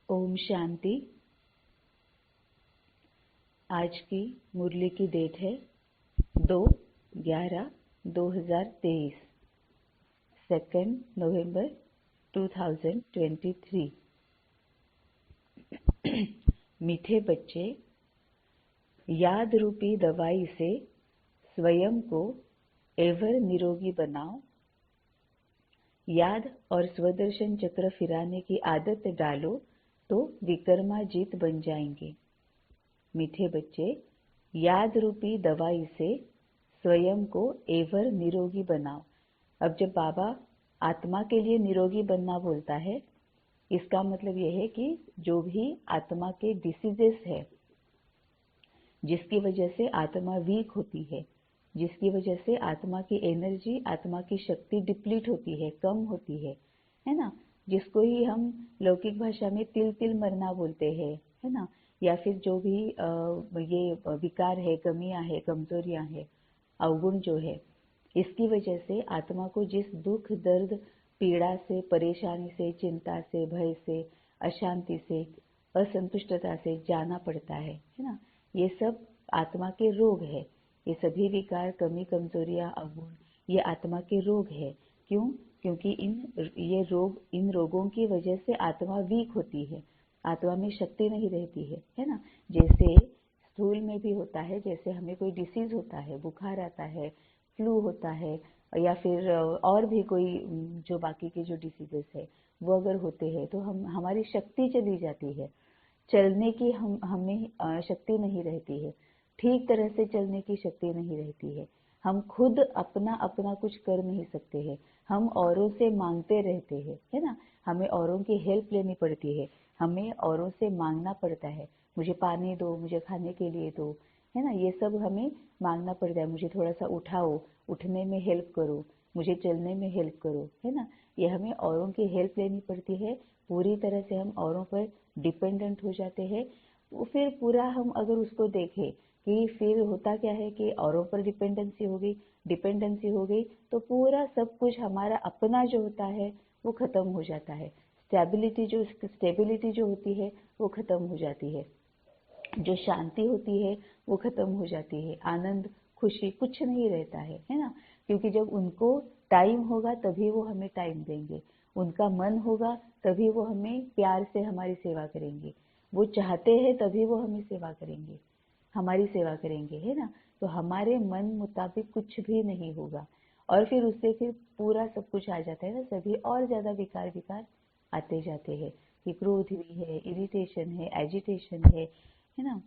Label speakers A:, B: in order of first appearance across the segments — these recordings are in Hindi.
A: ओम शांति। आज की मुरली की डेट है 2/11/2023, 2 नवंबर 2023। मीठे बच्चे, याद रूपी दवाई से स्वयं को एवर निरोगी बनाओ। याद और स्वदर्शन चक्र फिराने की आदत डालो तो विकर्माजीत बन जाएंगे। मीठे बच्चे, याद रूपी दवाई से स्वयं को एवर निरोगी बनाओ। अब जब बाबा आत्मा के लिए निरोगी बनना बोलता है, इसका मतलब यह है कि जो भी आत्मा के डिसीजेस है, जिसकी वजह से आत्मा वीक होती है, जिसकी वजह से आत्मा की एनर्जी, आत्मा की शक्ति डिप्लीट होती है, कम होती है ना, जिसको ही हम लौकिक भाषा में तिल तिल मरना बोलते हैं, है ना, या फिर जो भी ये विकार है, कमियां है, कमजोरियां है, अवगुण जो है, इसकी वजह से आत्मा को जिस दुख, दर्द, पीड़ा से, परेशानी से, चिंता से, भय से, अशांति से, असंतुष्टता से जाना पड़ता है ना, ये सब आत्मा के रोग है। ये सभी विकार, कमी, कमजोरियां, अवगुण, ये आत्मा के रोग है। क्यों? क्योंकि इन रोगों की वजह से आत्मा वीक होती है, आत्मा में शक्ति नहीं रहती है ना। जैसे स्थूल में भी होता है, जैसे हमें कोई डिसीज होता है, बुखार आता है, फ्लू होता है, या फिर और भी कोई जो बाकी के जो डिसीजेस है वो अगर होते हैं तो हमारी शक्ति चली जाती है, चलने की हमें शक्ति नहीं रहती है, ठीक तरह से चलने की शक्ति नहीं रहती है, हम खुद अपना कुछ कर नहीं सकते हैं, हम औरों से मांगते रहते हैं, है ना, हमें औरों की हेल्प लेनी पड़ती है, हमें औरों से मांगना पड़ता है, मुझे पानी दो, मुझे खाने के लिए दो, है ना, ये सब हमें मांगना पड़ता है, मुझे थोड़ा सा उठाओ, उठने में हेल्प करो, मुझे चलने में हेल्प करो, है ना, ये हमें औरों की हेल्प लेनी पड़ती है। पूरी तरह से हम औरों पर डिपेंडेंट हो जाते हैं। फिर पूरा हम अगर उसको देखें कि फिर होता क्या है कि औरों पर डिपेंडेंसी हो गई तो पूरा सब कुछ हमारा अपना जो होता है वो खत्म हो जाता है। स्टेबिलिटी जो होती है वो खत्म हो जाती है, जो शांति होती है वो खत्म हो जाती है, आनंद, खुशी कुछ नहीं रहता है ना। क्योंकि जब उनको टाइम होगा तभी वो हमें टाइम देंगे, उनका मन होगा तभी वो हमें प्यार से हमारी सेवा करेंगे, वो चाहते हैं तभी वो हमें सेवा करेंगे, हमारी सेवा करेंगे, है ना। तो हमारे मन मुताबिक कुछ भी नहीं होगा और फिर उससे फिर पूरा सब कुछ आ जाता है ना, सभी और ज्यादा विकार आते जाते हैं कि क्रोध भी है, इरिटेशन है, एजिटेशन है ना,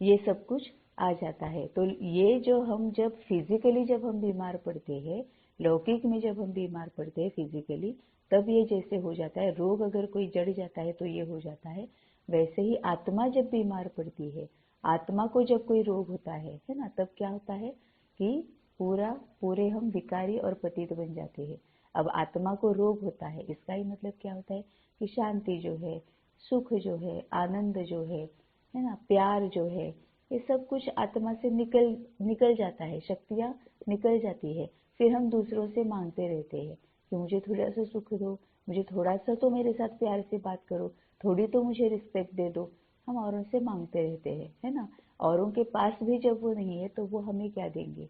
A: ये सब कुछ आ जाता है। तो ये जो हम जब फिजिकली जब हम बीमार पड़ते हैं, लौकिक में जब हम बीमार पड़ते हैं फिजिकली, तब ये जैसे हो जाता है, रोग अगर कोई जड़ जाता है तो ये हो जाता है, वैसे ही आत्मा जब बीमार पड़ती है, आत्मा को जब कोई रोग होता है ना, तब क्या होता है कि पूरे हम विकारी और पतित बन जाते हैं। अब आत्मा को रोग होता है, इसका ही मतलब क्या होता है कि शांति जो है, सुख जो है, आनंद जो है ना, प्यार जो है, ये सब कुछ आत्मा से निकल जाता है, शक्तियां निकल जाती है। फिर हम दूसरों से मांगते रहते हैं कि मुझे थोड़ा सा सुख दो, मुझे थोड़ा सा तो मेरे साथ प्यार से बात करो, थोड़ी तो मुझे रिस्पेक्ट दे दो, हम औरों से मांगते रहते हैं, है ना। औरों के पास भी जब वो नहीं है तो वो हमें क्या देंगे,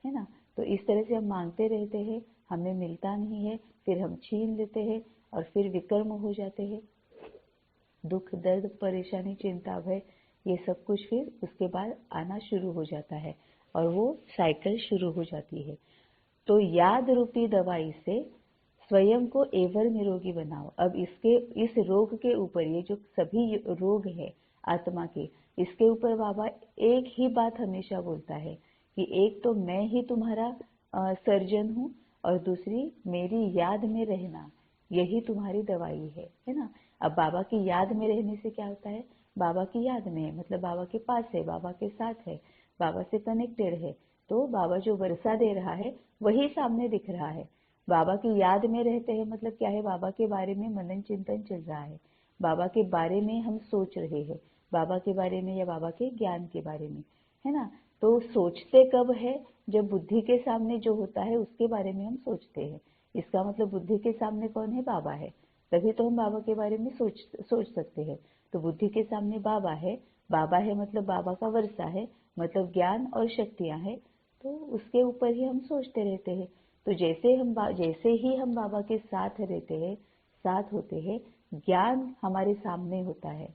A: है ना। तो इस तरह से हम मांगते रहते हैं, हमें मिलता नहीं है, फिर हम छीन लेते हैं और फिर विकर्म हो जाते हैं, दुख, दर्द, परेशानी, चिंता, भय, ये सब कुछ फिर उसके बाद आना शुरू हो जाता है और वो साइकिल शुरू हो जाती है। तो याद रूपी दवाई से स्वयं को एवर निरोगी बनाओ। अब इस रोग के ऊपर, ये जो सभी रोग है आत्मा के, इसके ऊपर बाबा एक ही बात हमेशा बोलता है कि एक तो मैं ही तुम्हारा सर्जन हूँ और दूसरी मेरी याद में रहना, यही तुम्हारी दवाई है ना। अब बाबा की याद में रहने से क्या होता है, बाबा की याद में है मतलब बाबा के पास है, बाबा के साथ है, बाबा से कनेक्टेड है, तो बाबा जो वर्षा दे रहा है वही सामने दिख रहा है। बाबा की याद में रहते हैं मतलब क्या है, बाबा के बारे में मनन चिंतन चल रहा है, बाबा के बारे में हम सोच रहे हैं, बाबा के बारे में या बाबा के ज्ञान के बारे में, है ना। तो सोचते कब है, जब बुद्धि के सामने जो होता है उसके बारे में हम सोचते हैं। इसका मतलब बुद्धि के सामने कौन है, बाबा है। तभी तो हम बाबा के बारे में सोच सकते हैं। तो बुद्धि के सामने बाबा है मतलब बाबा का वर्षा है, मतलब ज्ञान और शक्तियां हैं, तो उसके ऊपर ही हम सोचते रहते हैं। तो जैसे ही हम बाबा के साथ रहते हैं, साथ होते हैं, ज्ञान हमारे सामने होता है।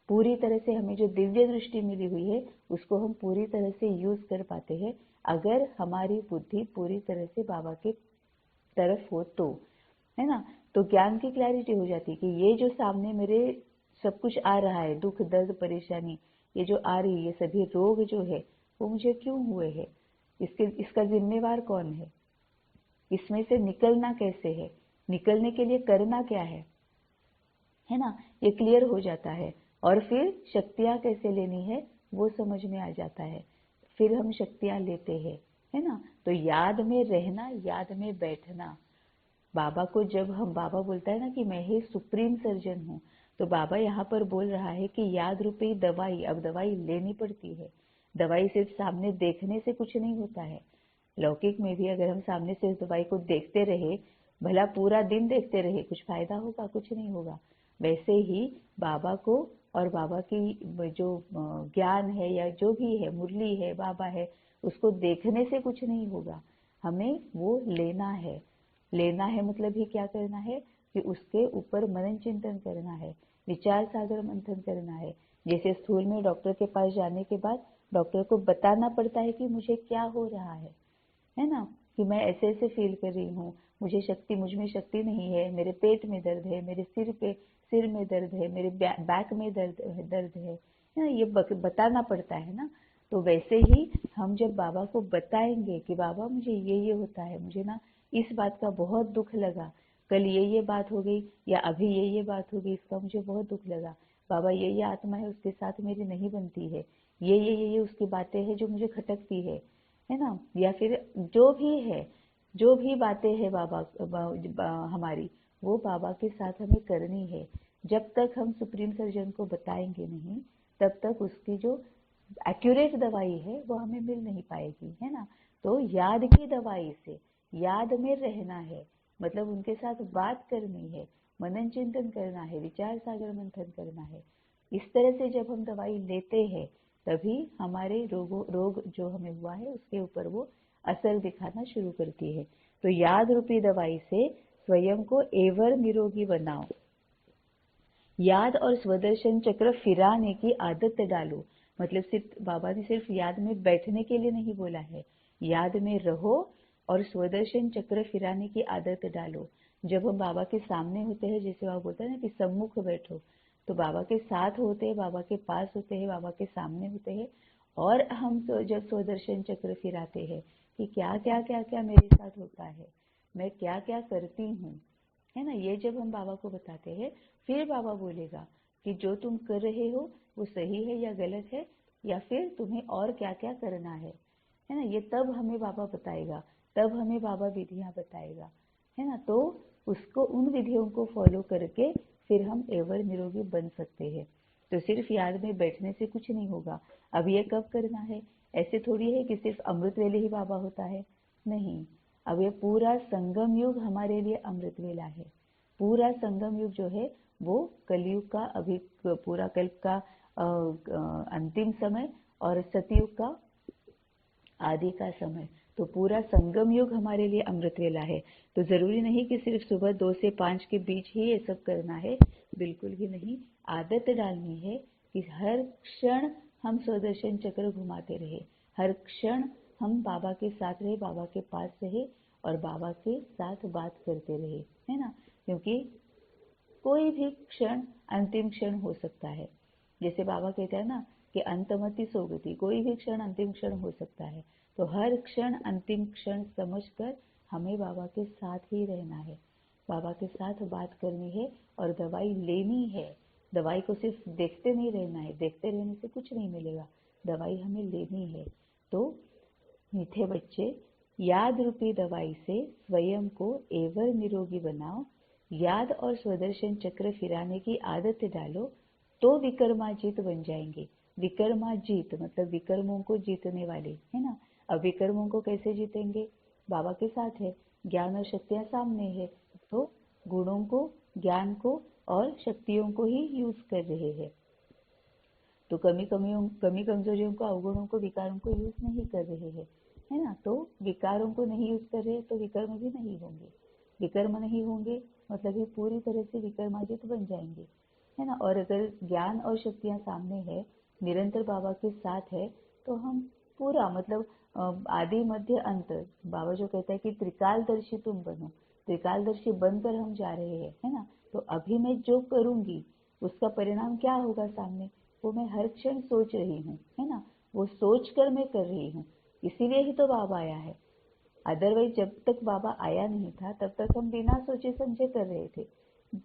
A: पूरी तरह से हमें जो दिव्य दृष्टि मिली हुई है उसको हम पूरी तरह से यूज कर पाते हैं, अगर हमारी बुद्धि पूरी तरह से बाबा के तरफ हो तो, है ना। तो ज्ञान की क्लैरिटी हो जाती है कि ये जो सामने मेरे सब कुछ आ रहा है, दुख दर्द परेशानी ये जो आ रही है, ये सभी रोग जो है वो मुझे क्यों हुए हैं, इसका जिम्मेवार कौन इसमें से निकलना कैसे है, निकलने के लिए करना क्या है ना, ये क्लियर हो जाता है। और फिर शक्तियां कैसे लेनी है वो समझ में आ जाता है, फिर हम शक्तियां लेते हैं, है ना। तो याद में रहना, याद में बैठना। बाबा को जब हम बाबा बोलता है ना कि मैं ही सुप्रीम सर्जन हूँ, तो बाबा यहाँ पर बोल रहा है कि याद रूपी दवाई, अब दवाई लेनी पड़ती है। दवाई सिर्फ सामने देखने से कुछ नहीं होता है। लौकिक में भी अगर हम सामने से उस दवाई को देखते रहे, भला पूरा दिन देखते रहे, कुछ फायदा होगा? कुछ नहीं होगा। वैसे ही बाबा को और बाबा की जो ज्ञान है या जो भी है, मुरली है, बाबा है, उसको देखने से कुछ नहीं होगा, हमें वो लेना है। लेना है मतलब ही क्या करना है कि उसके ऊपर मनन चिंतन करना है, विचार सागर मंथन करना है। जैसे स्थूल में डॉक्टर के पास जाने के बाद डॉक्टर को बताना पड़ता है कि मुझे क्या हो रहा है ना, कि मैं ऐसे ऐसे फील कर रही हूँ, मुझ में शक्ति नहीं है, मेरे पेट में दर्द है, मेरे सिर में दर्द है, मेरे बैक में दर्द है ना, ये बताना पड़ता है ना। तो वैसे ही हम जब बाबा को बताएंगे कि बाबा मुझे ये होता है, मुझे ना इस बात का बहुत दुख लगा, कल ये बात हो गई, या अभी ये बात हो गई, इसका मुझे बहुत दुख लगा। बाबा ये आत्मा है, उसके साथ मेरी नहीं बनती है, ये उसकी बातें हैं जो मुझे खटकती है ना। या फिर जो भी है, जो भी बातें हैं हमारी, वो बाबा के साथ हमें करनी है। जब तक हम सुप्रीम सर्जन को बताएंगे नहीं, तब तक उसकी जो एक्यूरेट दवाई है वो हमें मिल नहीं पाएगी, है ना। तो याद की दवाई से याद में रहना है, मतलब उनके साथ बात करनी है, मनन चिंतन करना है, विचार सागर मंथन करना है। इस तरह से जब हम दवाई लेते हैं, तभी हमारे रोग जो हमें हुआ है उसके ऊपर वो असर दिखाना शुरू करती है। तो याद रूपी दवाई से स्वयं को एवर निरोगी बनाओ। याद और स्वदर्शन चक्र फिराने की आदत डालो, मतलब सिर्फ बाबा ने सिर्फ याद में बैठने के लिए नहीं बोला है, याद में रहो और स्वदर्शन चक्र फिराने की आदत डालो। जब हम बाबा के सामने होते हैं, जैसे बाबा बोलते हैं ना कि सम्मुख बैठो, तो बाबा के साथ होते हैं, बाबा के पास होते हैं, बाबा के सामने होते हैं, और हम तो जब स्वदर्शन चक्र फिराते हैं कि क्या क्या क्या क्या मेरे साथ होता है, मैं क्या क्या करती हूँ, है ना। ये जब हम बाबा को बताते हैं, फिर बाबा बोलेगा कि जो तुम कर रहे हो वो सही है या गलत है, या फिर तुम्हें और क्या क्या करना है ना। ये तब हमें बाबा बताएगा, तब हमें बाबा विधियां बताएगा, है ना। तो उसको, उन विधियों को फॉलो करके फिर हम एवर निरोगी बन सकते हैं। तो सिर्फ याद में बैठने से कुछ नहीं होगा। अब ये कब करना है? ऐसे थोड़ी है कि सिर्फ अमृत वेले ही बाबा होता है, नहीं। अब ये पूरा संगम युग हमारे लिए अमृत वेला है। पूरा संगम युग जो है वो कलयुग का, अभी पूरा कल्प का अंतिम समय और सतयुग का आदि का समय। तो पूरा संगम युग हमारे लिए अमृत वेला है। तो जरूरी नहीं कि सिर्फ सुबह 2 से 5 के बीच ही ये सब करना है, बिल्कुल भी नहीं। आदत डालनी है कि हर क्षण हम स्वदर्शन चक्र घुमाते रहे, हर क्षण हम बाबा के साथ रहे, बाबा के पास रहे और बाबा के साथ बात करते रहे, है ना। क्योंकि कोई भी क्षण अंतिम क्षण हो सकता है। जैसे बाबा कहते हैं ना कि अंतमति सोगति, कोई भी क्षण अंतिम क्षण हो सकता है। तो हर क्षण अंतिम क्षण समझकर हमें बाबा के साथ ही रहना है, बाबा के साथ बात करनी है और दवाई लेनी है। दवाई को सिर्फ देखते नहीं रहना है, देखते रहने से कुछ नहीं मिलेगा, दवाई हमें लेनी है। तो मीठे बच्चे, याद रूपी दवाई से स्वयं को एवर निरोगी बनाओ, याद और स्वदर्शन चक्र फिराने की आदत डालो, तो विकर्माजीत बन जाएंगे। विकर्माजीत मतलब विकर्मों को जीतने वाले, है ना। अब विकर्मों को कैसे जीतेंगे? बाबा के साथ है, ज्ञान और शक्तियां सामने है, तो गुणों को ज्ञान को और शक्तियों को ही यूज कर रहे हैं। तो कमी कमजोरियों को, अवगुणों को, विकारों को यूज नहीं कर रहे हैं, है ना। तो विकारों को नहीं यूज कर रहे तो विकर्म भी नहीं होंगे, विकर्म नहीं होंगे मतलब ये पूरी तरह से विकर्माजित बन जाएंगे, है ना। और अगर ज्ञान और शक्तियां सामने है, निरंतर बाबा के साथ है, तो हम पूरा मतलब आदि मध्य अंत, बाबा जो कहता है कि त्रिकालदर्शी तुम बनो, त्रिकालदर्शी बनकर हम जा रहे हैं, है ना। तो अभी मैं जो करूंगी उसका परिणाम क्या होगा सामने, वो मैं हर क्षण सोच रही हूँ, है ना। वो सोच कर मैं कर रही हूँ, इसीलिए ही तो बाबा आया है। अदरवाइज जब तक बाबा आया नहीं था तब तक हम बिना सोचे समझे कर रहे थे,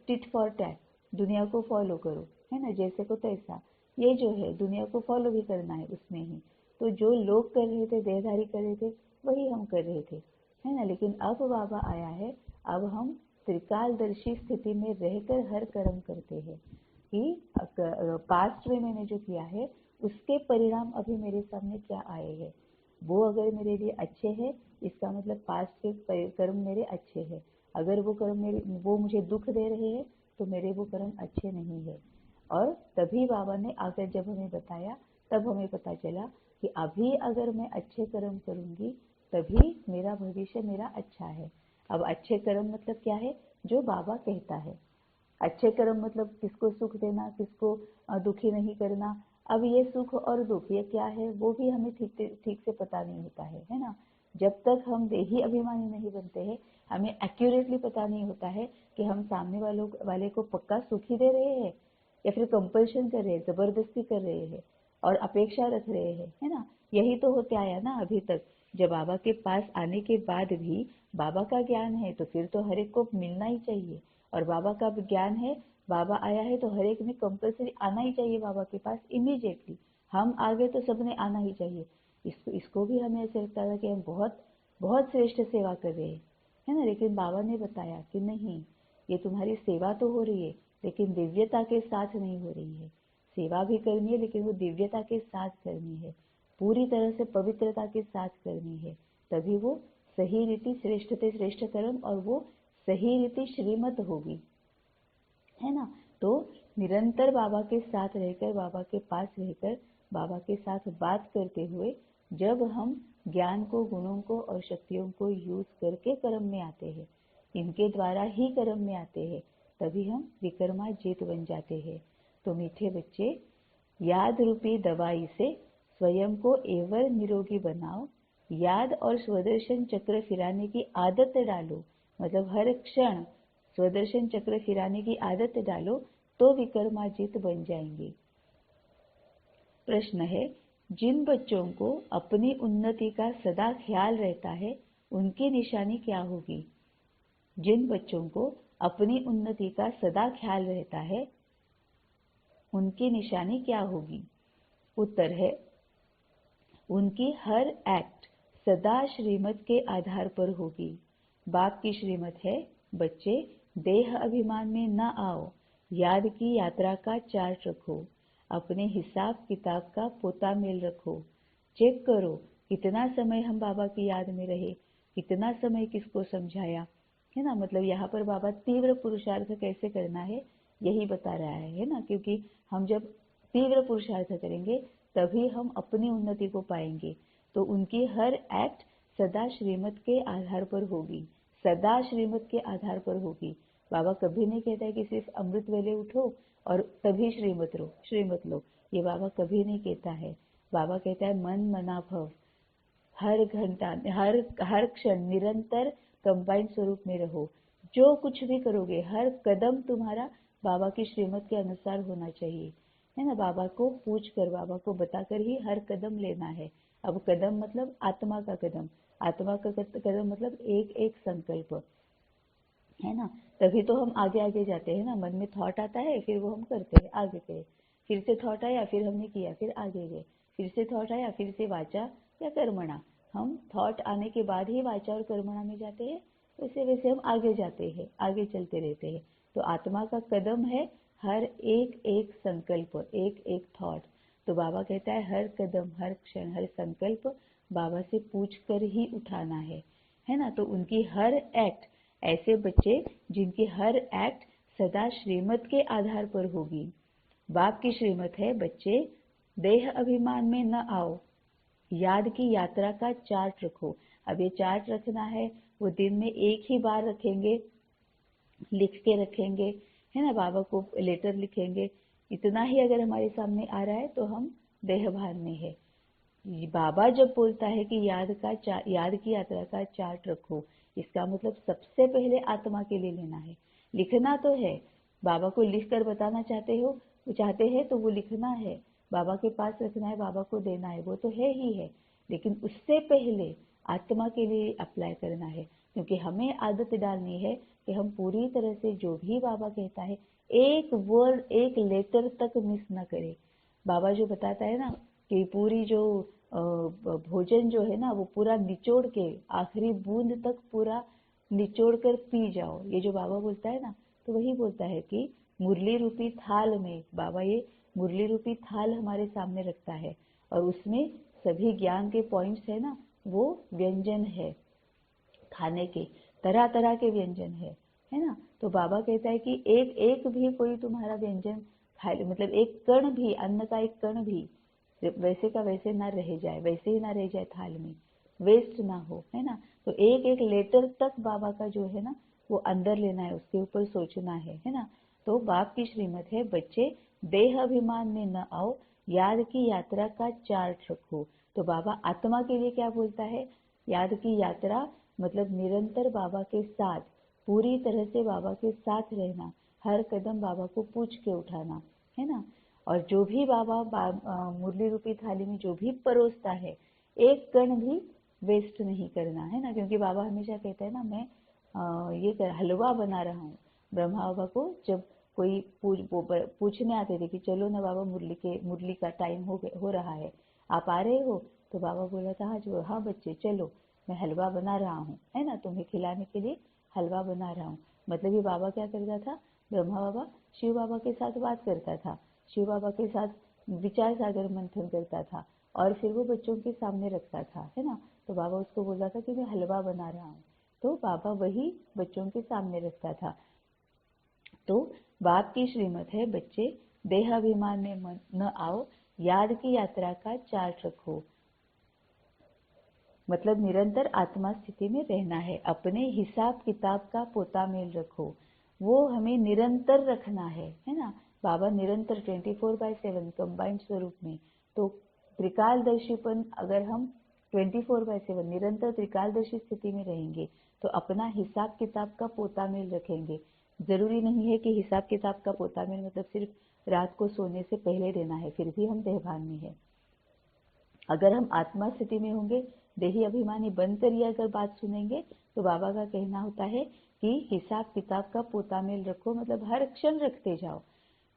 A: टिट फॉर टैट, दुनिया को फॉलो करो, है ना, जैसे को तैसा। ये जो है दुनिया को फॉलो भी करना है उसमें ही। तो जो लोग कर रहे थे, देहधारी कर रहे थे, वही हम कर रहे थे, है ना। लेकिन अब बाबा आया है, अब हम त्रिकालदर्शी स्थिति में रहकर हर कर्म करते हैं कि पास्ट में मैंने जो किया है उसके परिणाम अभी मेरे सामने क्या आए हैं। वो अगर मेरे लिए अच्छे हैं, इसका मतलब पास्ट के कर्म मेरे अच्छे हैं। अगर वो कर्म वो मुझे दुख दे रहे हैं तो मेरे वो कर्म अच्छे नहीं है। और तभी बाबा ने आकर जब हमें बताया, तब हमें पता चला कि अभी अगर मैं अच्छे कर्म करूंगी तभी मेरा भविष्य मेरा अच्छा है। अब अच्छे कर्म मतलब क्या है, जो बाबा कहता है। अच्छे कर्म मतलब किसको सुख देना, किसको दुखी नहीं करना। अब ये सुख और दुख ये क्या है, वो भी हमें ठीक से पता नहीं होता है ना। जब तक हम देही अभिमानी नहीं बनते हैं, हमें एक्यूरेटली पता नहीं होता है कि हम सामने वाले को पक्का सुख ही दे रहे हैं या फिर कंपल्शन कर रहे हैं, जबरदस्ती कर रहे हैं और अपेक्षा रख रहे हैं, है ना। यही तो होते आया ना अभी तक। जब बाबा के पास आने के बाद भी बाबा का ज्ञान है तो फिर तो हर एक को मिलना ही चाहिए। और बाबा का भी ज्ञान है, बाबा आया है तो हर एक ने कंपल्सरी आना ही चाहिए बाबा के पास इमीडिएटली। हम आ गए तो सबने आना ही चाहिए। इसको भी हमें ऐसे लगता था कि हम बहुत बहुत श्रेष्ठ सेवा कर रहे हैं, है ना। लेकिन बाबा ने बताया कि नहीं, ये तुम्हारी सेवा तो हो रही है लेकिन दिव्यता के साथ नहीं हो रही है। सेवा भी करनी है लेकिन वो दिव्यता के साथ करनी है, पूरी तरह से पवित्रता के साथ करनी है, तभी वो सही रीति श्रेष्ठ से श्रेष्ठ कर्म और वो सही रीति श्रीमत होगी, है ना। तो निरंतर बाबा के साथ रहकर, बाबा के पास रहकर, बाबा के साथ बात करते हुए जब हम ज्ञान को, गुणों को और शक्तियों को यूज करके कर्म में आते हैं, इनके द्वारा ही कर्म में आते हैं, तभी हम विकर्माजीत बन जाते हैं। तो मीठे बच्चे, याद रूपी दवाई से स्वयं को एवर निरोगी बनाओ, याद और स्वदर्शन चक्र फिराने की आदत डालो, मतलब हर क्षण स्वदर्शन चक्र फिराने की आदत डालो तो विकर्माजित बन जाएंगे। प्रश्न है, जिन बच्चों को अपनी उन्नति का सदा ख्याल रहता है उनकी निशानी क्या होगी? जिन बच्चों को अपनी उन्नति का सदा ख्याल रहता है उनकी निशानी क्या होगी? उत्तर है, उनकी हर एक्ट सदा श्रीमत के आधार पर होगी। बाप की श्रीमत है, बच्चे देह अभिमान में न आओ, याद की यात्रा का चार्ट रखो, अपने हिसाब किताब का पोता मेल रखो, चेक करो कितना समय हम बाबा की याद में रहे, कितना समय किसको समझाया, है ना। मतलब यहाँ पर बाबा तीव्र पुरुषार्थ कैसे करना है यही बता रहा है ना। क्योंकि हम जब तीव्र पुरुषार्थ करेंगे तभी हम अपनी उन्नति को पाएंगे। तो उनकी हर एक्ट सदा श्रीमत के आधार पर होगी, सदा श्रीमत के आधार पर होगी। बाबा कभी नहीं कहता है कि सिर्फ अमृत वेले उठो और तभी श्रीमत लो, ये बाबा कभी नहीं कहता है। बाबा कहता है मन मना भव, हर घंटा, हर क्षण निरंतर कंबाइंड स्वरूप में रहो। जो कुछ भी करोगे हर कदम तुम्हारा बाबा की श्रीमत के अनुसार होना चाहिए, है ना। बाबा को पूछ कर, बाबा को बताकर ही हर कदम लेना है। अब कदम मतलब आत्मा का कदम, आत्मा का कदम मतलब एक एक संकल्प, है ना। तभी तो हम आगे आगे जाते हैं ना। मन में थॉट आता है फिर वो हम करते हैं, आगे गए, फिर से थॉट आया फिर हमने किया, फिर आगे गए, फिर से थॉट आया फिर से वाचा या कर्मणा। हम थॉट आने के बाद ही वाचा और कर्मणा में जाते हैं, वैसे वैसे हम आगे जाते हैं, आगे चलते रहते हैं। तो आत्मा का कदम है हर एक एक संकल्प, एक एक थॉट। तो बाबा कहता है हर कदम, हर क्षण, हर संकल्प बाबा से पूछ कर ही उठाना है ना। तो उनकी हर एक्ट, ऐसे बच्चे जिनकी हर एक्ट सदा श्रीमत के आधार पर होगी। बाप की श्रीमत है, बच्चे देह अभिमान में न आओ, याद की यात्रा का चार्ट रखो। अब ये चार्ट रखना है, वो दिन में एक ही बार रखेंगे, लिख के रखेंगे, है ना, बाबा को लेटर लिखेंगे। इतना ही अगर हमारे सामने आ रहा है तो हम देह भान में है। बाबा जब बोलता है कि याद की यात्रा का चार्ट रखो, इसका मतलब सबसे पहले आत्मा के लिए लेना है। लिखना तो है, बाबा को लिख कर बताना चाहते हैं तो वो लिखना है, बाबा के पास रखना है, बाबा को देना है, वो तो है ही है। लेकिन उससे पहले आत्मा के लिए अप्लाई करना है, क्योंकि हमें आदत डालनी है कि हम पूरी तरह से जो भी बाबा कहता है एक वर्ड, एक लेटर तक मिस न करें। बाबा जो बताता है ना कि पूरी जो भोजन जो है ना वो पूरा निचोड़ के आखिरी बूंद तक पूरा निचोड़ कर पी जाओ, ये जो बाबा बोलता है ना, तो वही बोलता है कि मुरली रूपी थाल में, बाबा ये मुरली रूपी थाल हमारे सामने रखता है और उसमें सभी ज्ञान के पॉइंट्स है ना, वो व्यंजन है, खाने के तरह तरह के व्यंजन है ना। तो बाबा कहता है कि एक एक भी कोई तुम्हारा व्यंजन खा, मतलब एक कण भी, अन्न का एक कण भी वैसे का वैसे ना रह जाए, वैसे ही ना रह जाए थाल में, वेस्ट ना हो, है ना। तो एक एक लेटर तक बाबा का जो है ना वो अंदर लेना है, उसके ऊपर सोचना है ना। तो बाप की श्रीमत है, बच्चे देह अभिमान में न आओ, याद की यात्रा का चार्ट रखो। तो बाबा आत्मा के लिए क्या बोलता है, याद की यात्रा मतलब निरंतर बाबा के साथ, पूरी तरह से बाबा के साथ रहना, हर कदम बाबा को पूछ के उठाना, है ना। और जो भी बाबा मुरली रूपी थाली में जो भी परोसता है, एक कण भी वेस्ट नहीं करना, है ना। क्योंकि बाबा हमेशा कहते हैं ना, मैं हलवा बना रहा हूँ। ब्रह्मा बाबा को जब कोई पूछने आते थे कि चलो ना बाबा, मुरली का टाइम हो रहा है, आप आ रहे हो? तो बाबा बोला था, हाँ बच्चे चलो, मैं हलवा बना रहा हूँ, है ना, तुम्हें खिलाने के लिए हलवा बना रहा हूँ। मतलब ये बाबा क्या करता था, ब्रह्मा बाबा शिव बाबा के साथ बात करता था, शिव बाबा के साथ विचार सागर मंथन करता था और फिर वो बच्चों के सामने रखता था, है ना। तो बाबा उसको बोल रहा था कि मैं हलवा बना रहा हूँ, तो बाबा वही बच्चों के सामने रखता था। तो बाप की श्रीमत है, बच्चे देहाभिमान में न आओ, याद की यात्रा का चार्ट रखो। मतलब निरंतर आत्मा स्थिति में रहना है, अपने हिसाब किताब का पोता मेल रखो, वो हमें निरंतर रखना है ना। बाबा निरंतर 24/7 कंबाइंड स्वरूप में, तो त्रिकालदर्शीपन, अगर हम 24/7 निरंतर त्रिकालदर्शी स्थिति में रहेंगे तो अपना हिसाब किताब का पोता मेल रखेंगे। जरूरी नहीं है कि हिसाब किताब का पोता मेल मतलब सिर्फ रात को सोने से पहले देना है, फिर भी हम देहभान में है। अगर हम आत्मा स्थिति में होंगे, देही अभिमानी बनकर ये अगर बात सुनेंगे, तो बाबा का कहना होता है कि हिसाब किताब का पोता मेल रखो, मतलब हर क्षण रखते जाओ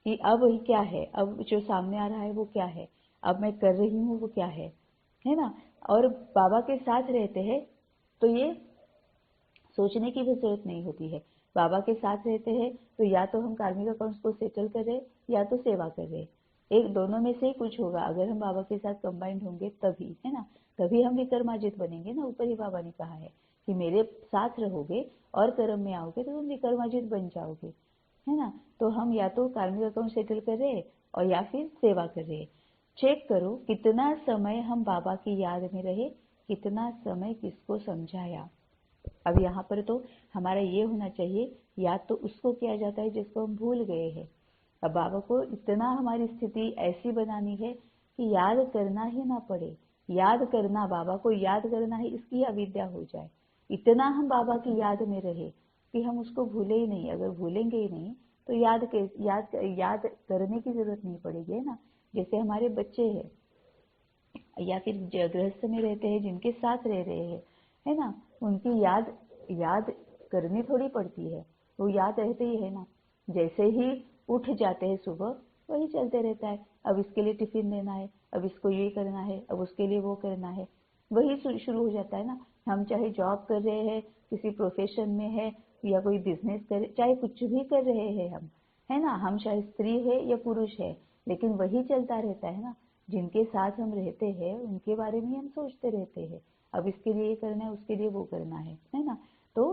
A: कि अब क्या है, अब जो सामने आ रहा है वो क्या है, अब मैं कर रही हूँ वो क्या है ना। और बाबा के साथ रहते हैं तो ये सोचने की भी जरूरत नहीं होती है। बाबा के साथ रहते हैं तो या तो हम कार्मिक अकाउंट्स को सेटल कर रहे या तो सेवा कर रहे, एक दोनों में से ही कुछ होगा। अगर हम बाबा के साथ कंबाइंड होंगे तभी, है ना, तभी हम विक्रमाजित बनेंगे ना। ऊपर ही बाबा ने कहा है कि मेरे साथ रहोगे और कर्म में आओगे तो तुम विक्रमाजित बन जाओगे, है ना। तो हम या तो कार्मिक अकाउंट सेटल कर रहे और या फिर सेवा कर रहे। चेक करो कितना समय हम बाबा की याद में रहे, कितना समय किसको समझाया। अब यहाँ पर तो हमारा ये होना चाहिए, याद तो उसको किया जाता है जिसको हम भूल गए हैं। अब बाबा को इतना हमारी स्थिति ऐसी बनानी है कि याद करना ही ना पड़े, याद करना, बाबा को याद करना ही इसकी अविद्या हो जाए। इतना हम बाबा की याद में रहे कि हम उसको भूले ही नहीं। अगर भूलेंगे ही नहीं तो याद करने की जरूरत नहीं पड़ेगी, है ना। जैसे हमारे बच्चे हैं या फिर गृहस्थ में रहते हैं, जिनके साथ रह रहे हैं, है ना, उनकी याद करनी थोड़ी पड़ती है, वो याद रहते ही है ना। जैसे ही उठ जाते हैं सुबह, वही चलते रहता है, अब इसके लिए टिफिन देना है, अब इसको ये करना है, अब उसके लिए वो करना है, वही शुरू हो जाता है ना। हम चाहे जॉब कर रहे हैं, किसी प्रोफेशन में है या कोई बिजनेस कर, चाहे कुछ भी कर रहे हैं हम, है ना, हम चाहे स्त्री है या पुरुष है, लेकिन वही चलता रहता है ना। जिनके साथ हम रहते हैं उनके बारे में हम सोचते रहते हैं, अब इसके लिए ये करना है, उसके लिए वो करना है ना। तो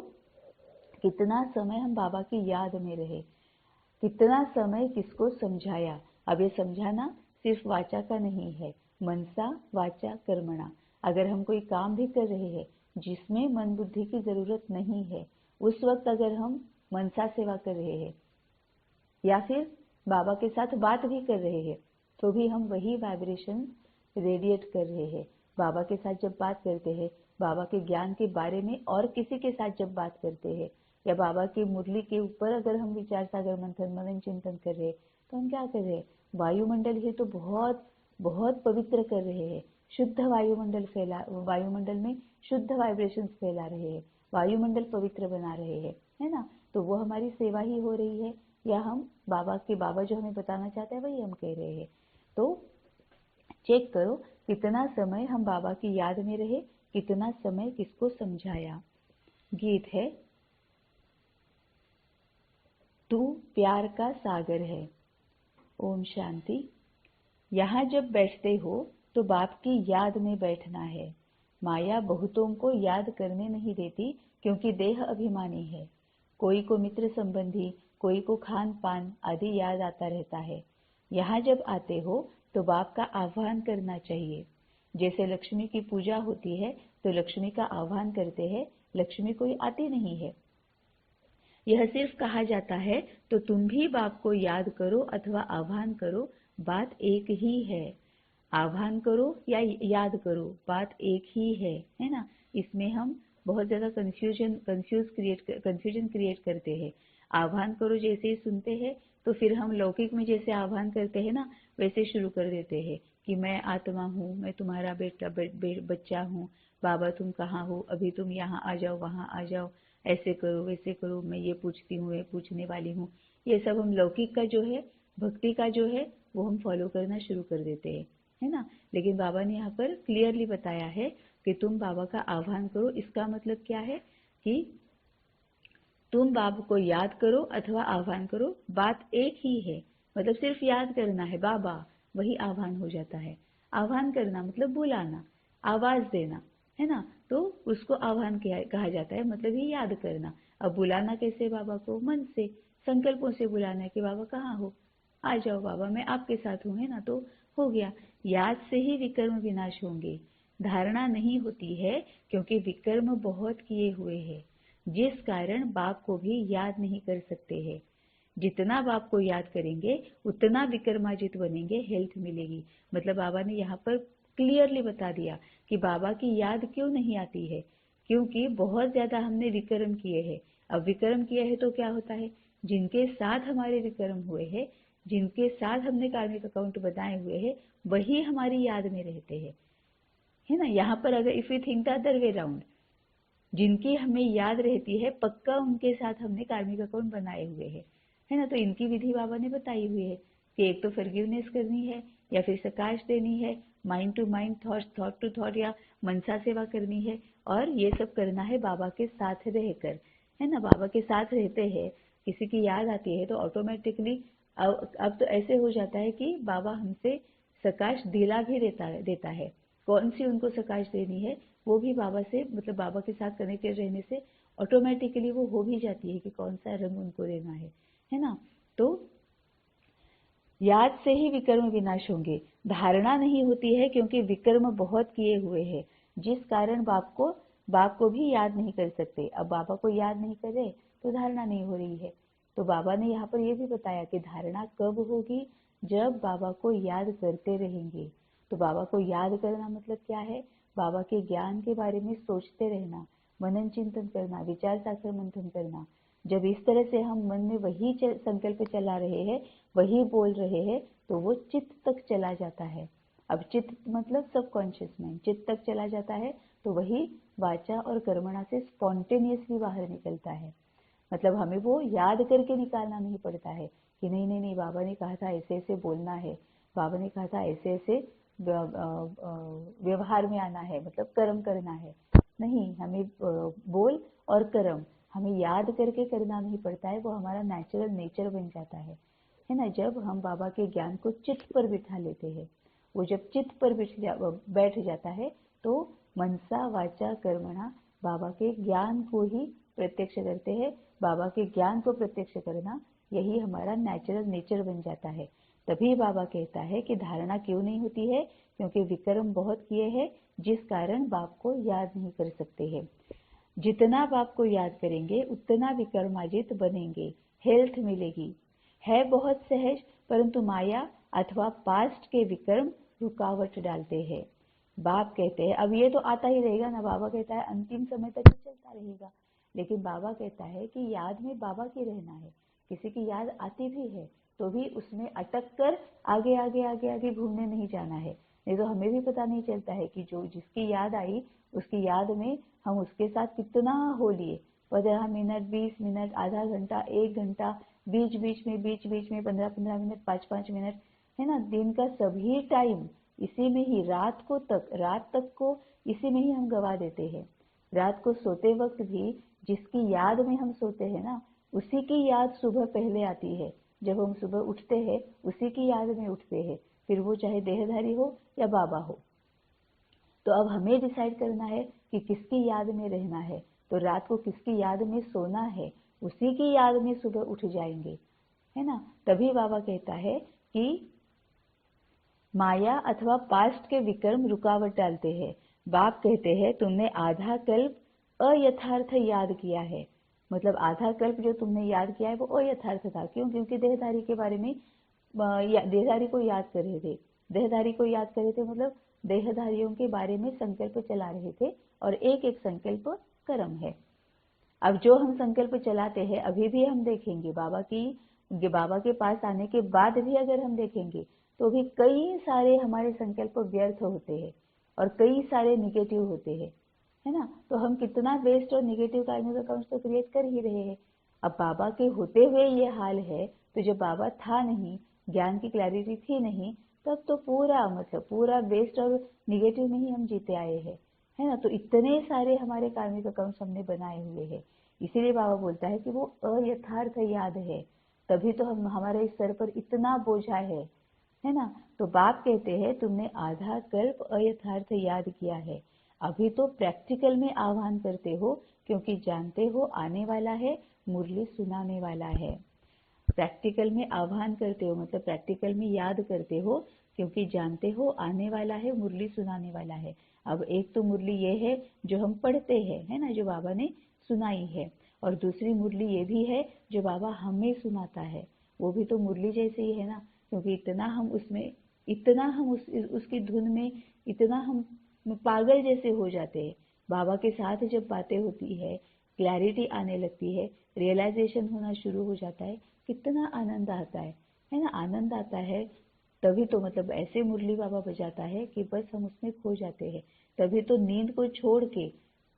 A: कितना समय हम बाबा की याद में रहे। कितना समय किसको समझाया। अब ये समझाना सिर्फ वाचा का नहीं है, मनसा वाचा कर्मणा। अगर हम कोई काम भी कर रहे हैं जिसमें मन बुद्धि की जरूरत नहीं है, उस वक्त अगर हम मनसा सेवा कर रहे हैं या फिर बाबा के साथ बात भी कर रहे हैं, तो भी हम वही वाइब्रेशन रेडिएट कर रहे हैं। बाबा के साथ जब बात करते हैं, बाबा के ज्ञान के बारे में और किसी के साथ जब बात करते हैं, या बाबा की मुरली के ऊपर अगर हम विचार सागर मंथन मनन चिंतन कर रहे हैं, तो हम क्या कर रहे हैं, वायुमंडल ही तो बहुत बहुत पवित्र कर रहे हैं। शुद्ध वायुमंडल में शुद्ध वाइब्रेशंस फैला रहे हैं, वायुमंडल पवित्र बना रहे हैं, है ना। तो वो हमारी सेवा ही हो रही है, या हम बाबा जो हमें बताना चाहते हैं वही हम कह रहे हैं। तो चेक करो कितना समय हम बाबा की याद में रहे, कितना समय किसको समझाया। गीत है, तू प्यार का सागर है। ओम शांति। यहाँ जब बैठते हो तो बाप की याद में बैठना है। माया बहुतों को याद करने नहीं देती, क्योंकि देह अभिमानी है। कोई को मित्र संबंधी, कोई को खान पान आदि याद आता रहता है। यहाँ जब आते हो तो बाप का आह्वान करना चाहिए। जैसे लक्ष्मी की पूजा होती है तो लक्ष्मी का आह्वान करते हैं, लक्ष्मी कोई आती नहीं है। यह सिर्फ कहा जाता है तो तुम भी बाप को याद करो अथवा आह्वान करो, बात एक ही है। आह्वान करो या याद करो, बात एक ही है ना। इसमें हम बहुत ज्यादा कंफ्यूजन क्रिएट करते हैं। आह्वान करो जैसे ही सुनते हैं तो फिर हम लौकिक में जैसे आह्वान करते हैं ना, वैसे शुरू कर देते हैं कि मैं आत्मा हूँ, मैं तुम्हारा बच्चा हूँ, बाबा तुम कहाँ हो, अभी तुम यहाँ आ जाओ, वहाँ आ जाओ, ऐसे करो वैसे करो, मैं ये पूछती हूँ, ये पूछने वाली हूँ। ये सब हम लौकिक का जो है, भक्ति का जो है, वो हम फॉलो करना शुरू कर देते हैं, है ना। लेकिन बाबा ने यहाँ पर क्लियरली बताया है कि तुम बाबा का आह्वान करो। इसका मतलब क्या है कि तुम बाबा को याद करो अथवा आह्वान करो, बात एक ही है। मतलब सिर्फ याद करना है बाबा, वही आह्वान हो जाता है। आह्वान करना मतलब बुलाना, आवाज देना, है ना। तो उसको आह्वान कहा जाता है, मतलब ही याद करना। अब बुलाना कैसे बाबा को, मन से, संकल्पों से बुलाना है कि बाबा कहाँ हो, आ जाओ बाबा, मैं आपके साथ हूँ, है ना। तो हो गया। याद से ही विकर्म विनाश होंगे। धारणा नहीं होती है क्योंकि विकर्म बहुत किए हुए हैं, जिस कारण बाप को भी याद नहीं कर सकते हैं। जितना बाप को याद करेंगे उतना विकर्माजित बनेंगे, हेल्थ मिलेगी। मतलब बाबा ने यहाँ पर क्लियरली बता दिया कि बाबा की याद क्यों नहीं आती है, क्योंकि बहुत ज्यादा हमने विकर्म किए हैं। अब विकर्म किए हैं तो क्या होता है, जिनके साथ हमारे विकर्म हुए हैं, जिनके साथ हमने कार्मिक अकाउंट बनाए हुए हैं, वही हमारी याद में रहते हैं, है ना। यहाँ पर अगर if you think the other way round, जिनकी हमें याद रहती है पक्का उनके साथ हमने कार्मिक अकाउंट बनाए हुए हैं, है ना। तो इनकी विधि बाबा ने बताई हुई है कि एक तो फॉरगिवनेस करनी है, या फिर सकाश देनी है, mind to mind, thought to thought, या मनसा सेवा करनी है। और ये सब करना है बाबा के साथ रहकर, है ना। बाबा के साथ रहते हैं, किसी की याद आती है तो ऑटोमेटिकली अब तो ऐसे हो जाता है कि बाबा हमसे सकाश दिला भी देता है। कौन सी उनको सकाश देनी है वो भी बाबा से, मतलब बाबा के साथ कनेक्टेड रहने से ऑटोमेटिकली वो हो भी जाती है कि कौन सा रंग उनको देना है ना। तो याद से ही विकर्म विनाश होंगे। धारणा नहीं होती है क्योंकि विकर्म बहुत किए हुए हैं, जिस कारण बाप को भी याद नहीं कर सकते। अब बाबा को याद नहीं करे तो धारणा नहीं हो रही है। तो बाबा ने यहाँ पर यह भी बताया कि धारणा कब होगी, जब बाबा को याद करते रहेंगे। तो बाबा को याद करना मतलब क्या है, बाबा के ज्ञान के बारे में सोचते रहना, मनन चिंतन करना, विचार सागर मंथन करना। जब इस तरह से हम मन में वही संकल्प चला रहे हैं, वही बोल रहे हैं, तो वो चित्त तक चला जाता है। अब चित्त मतलब सबकॉन्शियस माइंड, चित्त तक चला जाता है तो वही वाचा और कर्मणा से स्पॉन्टेनियसली बाहर निकलता है। मतलब हमें वो याद करके निकालना नहीं पड़ता है कि नहीं नहीं नहीं, बाबा ने कहा था ऐसे ऐसे बोलना है, बाबा ने कहा था ऐसे ऐसे व्यवहार में आना है, मतलब कर्म करना है। नहीं, हमें बोल और कर्म हमें याद करके करना नहीं पड़ता है, वो हमारा नेचुरल नेचर बन जाता है ना। जब हम बाबा के ज्ञान को चित्त पर बिठा लेते हैं, वो जब चित्त पर बैठ जाता है तो मनसा वाचा कर्मणा बाबा के ज्ञान को ही प्रत्यक्ष करते हैं। बाबा के ज्ञान को प्रत्यक्ष करना यही हमारा नेचुरल नेचर बन जाता है। तभी बाबा कहता है कि धारणा क्यों नहीं होती है, क्योंकि विक्रम बहुत किए हैं जिस कारण बाप को याद नहीं कर सकते हैं। जितना बाप को याद करेंगे उतना विक्रमाजित बनेंगे, हेल्थ मिलेगी। है बहुत सहज, परंतु माया अथवा पास्ट के विक्रम रुकावट डालते हैं। बाप कहते हैं, अब ये तो आता ही रहेगा ना, बाबा कहता है अंतिम समय तक ये चलता रहेगा, लेकिन बाबा कहता है कि याद में बाबा की रहना है। किसी की याद आती भी है तो भी उसमें अटक कर आगे आगे आगे आगे घूमने नहीं जाना है, नहीं तो हमें भी पता नहीं चलता है कि जो जिसकी याद आई उसकी याद में हम उसके साथ कितना हो लिए। 15 मिनट, 20 मिनट, आधा घंटा, 1 घंटा, बीच बीच में 15-15 मिनट, 5-5 मिनट, है ना। दिन का सभी टाइम इसी में ही, रात तक को इसी में ही हम गवा देते हैं। रात को सोते वक्त भी जिसकी याद में हम सोते हैं ना, उसी की याद सुबह पहले आती है। जब हम सुबह उठते हैं उसी की याद में उठते हैं, फिर वो चाहे देहधारी हो या बाबा हो। तो अब हमें डिसाइड करना है कि किसकी याद में रहना है। तो रात को किसकी याद में सोना है, उसी की याद में सुबह उठ जाएंगे, है ना। तभी बाबा कहता है कि माया अथवा पास्ट के विक्रम रुकावट डालते हैं। बाप कहते हैं तुमने आधा कल्प अयथार्थ याद किया है। मतलब आधा कल्प जो तुमने याद किया है वो अयथार्थ था। क्यों? क्योंकि देहधारी के बारे में देहधारी को याद कर रहे थे। देहधारी को याद कर रहे थे मतलब देहधारियों के बारे में संकल्प चला रहे थे, और एक एक संकल्प कर्म है। अब जो हम संकल्प चलाते हैं, अभी भी हम देखेंगे बाबा के पास आने के बाद भी अगर हम देखेंगे तो भी कई सारे हमारे संकल्प व्यर्थ होते हैं और कई सारे निगेटिव होते हैं, है ना। तो हम कितना वेस्ट और निगेटिव कार्मिक अकाउंट्स तो क्रिएट कर ही रहे हैं। अब बाबा के होते हुए ये हाल है, तो जब बाबा था नहीं, ज्ञान की क्लैरिटी थी नहीं, तब तो पूरा वेस्ट और निगेटिव में ही हम जीते आए हैं, है ना। तो इतने सारे हमारे कार्मिक अकाउंट्स हमने बनाए हुए हैं। इसीलिए बाबा बोलता है कि वो अयथार्थ याद है, तभी तो हमारे इस सर पर इतना बोझा है ना। तो बाप कहते हैं तुमने आधा कल्प अयथार्थ याद किया है, अभी तो प्रैक्टिकल में आह्वान करते हो, क्योंकि जानते हो आने वाला है, मुरली सुनाने वाला है। प्रैक्टिकल में आह्वान करते हो मतलब प्रैक्टिकल में याद करते हो, क्योंकि जानते हो आने वाला है, मुरली सुनाने वाला है। अब एक तो मुरली ये है जो हम पढ़ते हैं, है ना, जो बाबा ने सुनाई है, और दूसरी मुरली ये भी है जो बाबा हमें सुनाता है। वो भी तो मुरली जैसे ही है ना, क्योंकि इतना हम उसकी धुन में इतना हम पागल जैसे हो जाते हैं। बाबा के साथ जब बातें होती है, क्लैरिटी आने लगती है, रियलाइजेशन होना शुरू हो जाता है, कितना आनंद आता है ना। आनंद आता है तभी तो मतलब ऐसे मुरली बाबा बजाता है कि बस हम उसमें खो जाते हैं। तभी तो नींद को छोड़ के,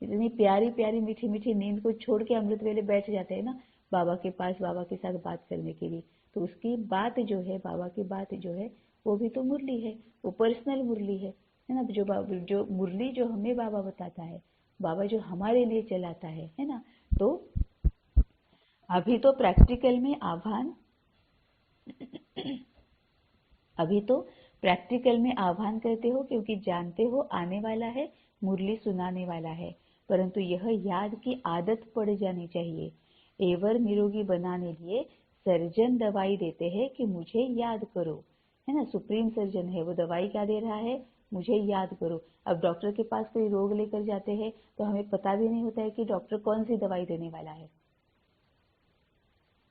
A: इतनी प्यारी प्यारी मीठी मीठी नींद को छोड़ के अमृत वेले बैठ जाते हैं ना बाबा के पास, बाबा के साथ बात करने के लिए। तो उसकी बात जो है, बाबा की बात जो है, वो भी तो मुरली है, वो पर्सनल मुरली है ना। जो मुरली जो हमें बाबा बताता है, बाबा जो हमारे लिए चलाता है ना। तो अभी तो प्रैक्टिकल में आह्वान करते हो, क्योंकि जानते हो आने वाला है, मुरली सुनाने वाला है, परंतु यह याद की आदत पड़ जानी चाहिए। एवर निरोगी बनाने लिए सर्जन दवाई देते हैं कि मुझे याद करो, है ना। सुप्रीम सर्जन है, वो दवाई क्या दे रहा है? मुझे याद करो। अब डॉक्टर के पास कोई रोग लेकर जाते हैं तो हमें पता भी नहीं होता है कि डॉक्टर कौन सी दवाई देने वाला है।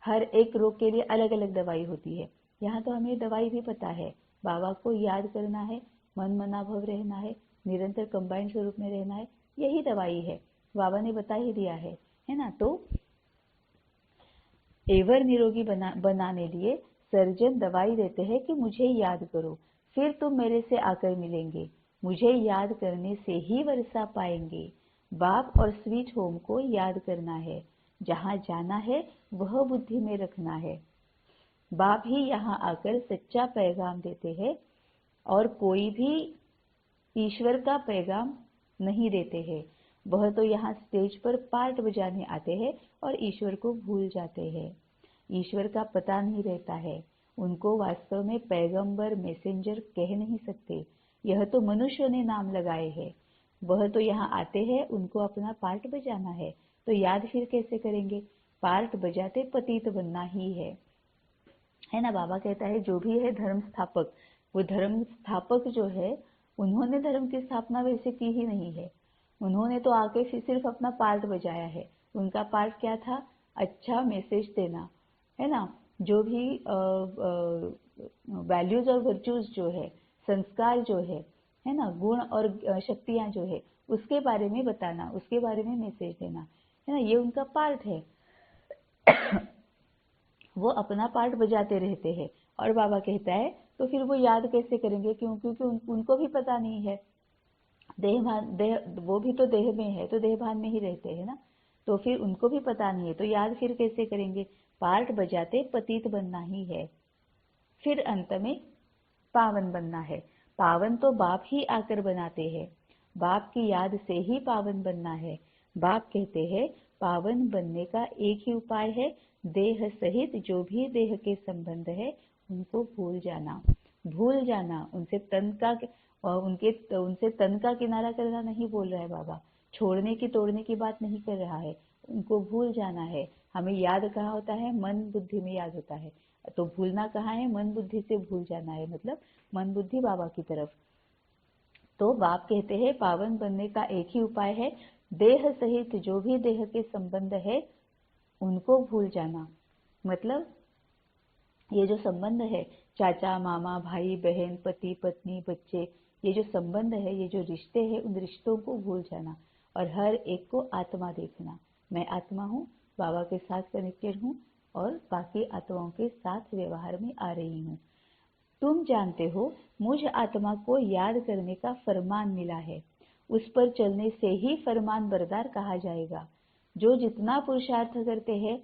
A: हर एक रोग के लिए अलग अलग दवाई होती है। यहाँ तो हमें दवाई भी पता है, बाबा को याद करना है, मन मनाभव रहना है, निरंतर कंबाइंड स्वरूप में रहना है, यही दवाई है, बाबा ने बता ही दिया है ना। तो एवर निरोगी बनाने लिए सर्जन दवाई देते हैं कि मुझे याद करो, फिर तुम मेरे से आकर मिलेंगे, मुझे याद करने से ही वर्षा पाएंगे। बाप और स्वीट होम को याद करना है, जहाँ जाना है वह बुद्धि में रखना है। बाप ही यहाँ आकर सच्चा पैगाम देते हैं, और कोई भी ईश्वर का पैगाम नहीं देते हैं। वह तो यहाँ स्टेज पर पार्ट बजाने आते हैं और ईश्वर को भूल जाते हैं। ईश्वर का पता नहीं रहता है, उनको वास्तव में पैगंबर मैसेंजर कह नहीं सकते, यह तो मनुष्य ने नाम लगाए हैं। वह तो यहाँ आते हैं, उनको अपना पार्ट बजाना है, तो याद फिर कैसे करेंगे? पार्ट बजाते पतित बनना ही है। है ना। बाबा कहता है जो भी है धर्म स्थापक, वो धर्म स्थापक जो है उन्होंने धर्म की स्थापना वैसे की ही नहीं है। उन्होंने तो आके सिर्फ अपना पार्ट बजाया है। उनका पार्ट क्या था? अच्छा मैसेज देना, है ना। जो भी वैल्यूज और वर्च्यूज जो है, संस्कार जो है ना, गुण और शक्तियां जो है, उसके बारे में बताना, उसके बारे में मैसेज देना, है ना, ये उनका पार्ट है। वो अपना पार्ट बजाते रहते हैं। और बाबा कहता है तो फिर वो याद कैसे करेंगे? क्योंकि उनको भी पता नहीं है। देह वो भी तो देह में है, तो देह भान में ही रहते हैं ना, तो फिर उनको भी पता नहीं है, तो याद फिर कैसे करेंगे? पार्ट बजाते पतित बनना ही है, फिर अंत में पावन बनना है। पावन तो बाप ही आकर बनाते हैं, बाप की याद से ही पावन बनना है। बाप कहते हैं पावन बनने का एक ही उपाय है, देह सहित जो भी देह के संबंध है उनको भूल जाना। भूल जाना, उनसे तन का किनारा करना नहीं बोल रहा है बाबा, छोड़ने की तोड़ने की बात नहीं कर रहा है, उनको भूल जाना है। हमें याद कहाँ होता है? मन बुद्धि में याद होता है। तो भूलना कहाँ है? मन बुद्धि से भूल जाना है, मतलब मन बुद्धि बाबा की तरफ। तो बाप कहते हैं पावन बनने का एक ही उपाय है, देह सहित जो भी देह के संबंध है उनको भूल जाना। मतलब ये जो संबंध है, चाचा मामा भाई बहन पति पत्नी बच्चे, ये जो संबंध है, ये जो रिश्ते हैं, उन रिश्तों को भूल जाना और हर एक को आत्मा देखना। मैं आत्मा हूँ, बाबा के साथ कनेक्टेड हूँ और बाकी आत्माओं के साथ व्यवहार में आ रही हूँ। तुम जानते हो मुझ आत्मा को याद करने का फरमान मिला है, उस पर चलने से ही फरमान बरदार कहा जाएगा। जो जितना पुरुषार्थ करते हैं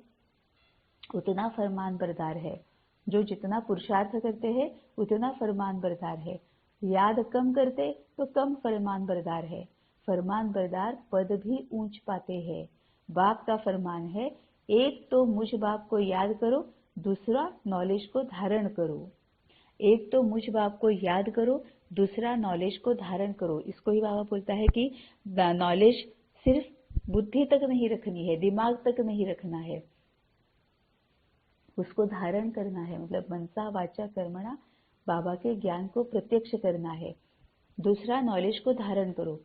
A: उतना फरमान बरदार है, जो जितना पुरुषार्थ करते हैं उतना फरमान बरदार है। याद कम करते तो कम फरमान बरदार है। फरमान बरदार पद भी ऊंच पाते हैं। बाप का फरमान है, एक तो मुझ बाप को याद करो, दूसरा नॉलेज को धारण करो। एक तो मुझ बाप को याद करो, दूसरा नॉलेज को धारण करो। इसको ही बाबा बोलता है कि नॉलेज सिर्फ बुद्धि तक नहीं रखनी है, दिमाग तक नहीं रखना है, उसको धारण करना है। मतलब मनसा वाचा कर्मणा, बाबा के ज्ञान को प्रत्यक्ष करना है। दूसरा नॉलेज को धारण करो।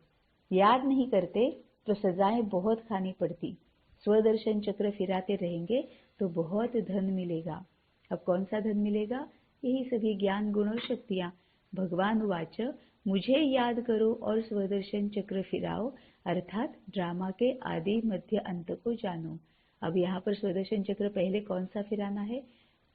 A: याद नहीं करते तो सजाएं बहुत खानी पड़ती। स्वदर्शन चक्र फिराते रहेंगे तो बहुत धन मिलेगा। अब कौन सा धन मिलेगा? यही सभी ज्ञान गुण और शक्तियां। भगवान वाच, मुझे याद करो और स्वदर्शन चक्र फिराओ, अर्थात ड्रामा के आदि मध्य अंत को जानो। अब यहाँ पर स्वदर्शन चक्र पहले कौन सा फिराना है?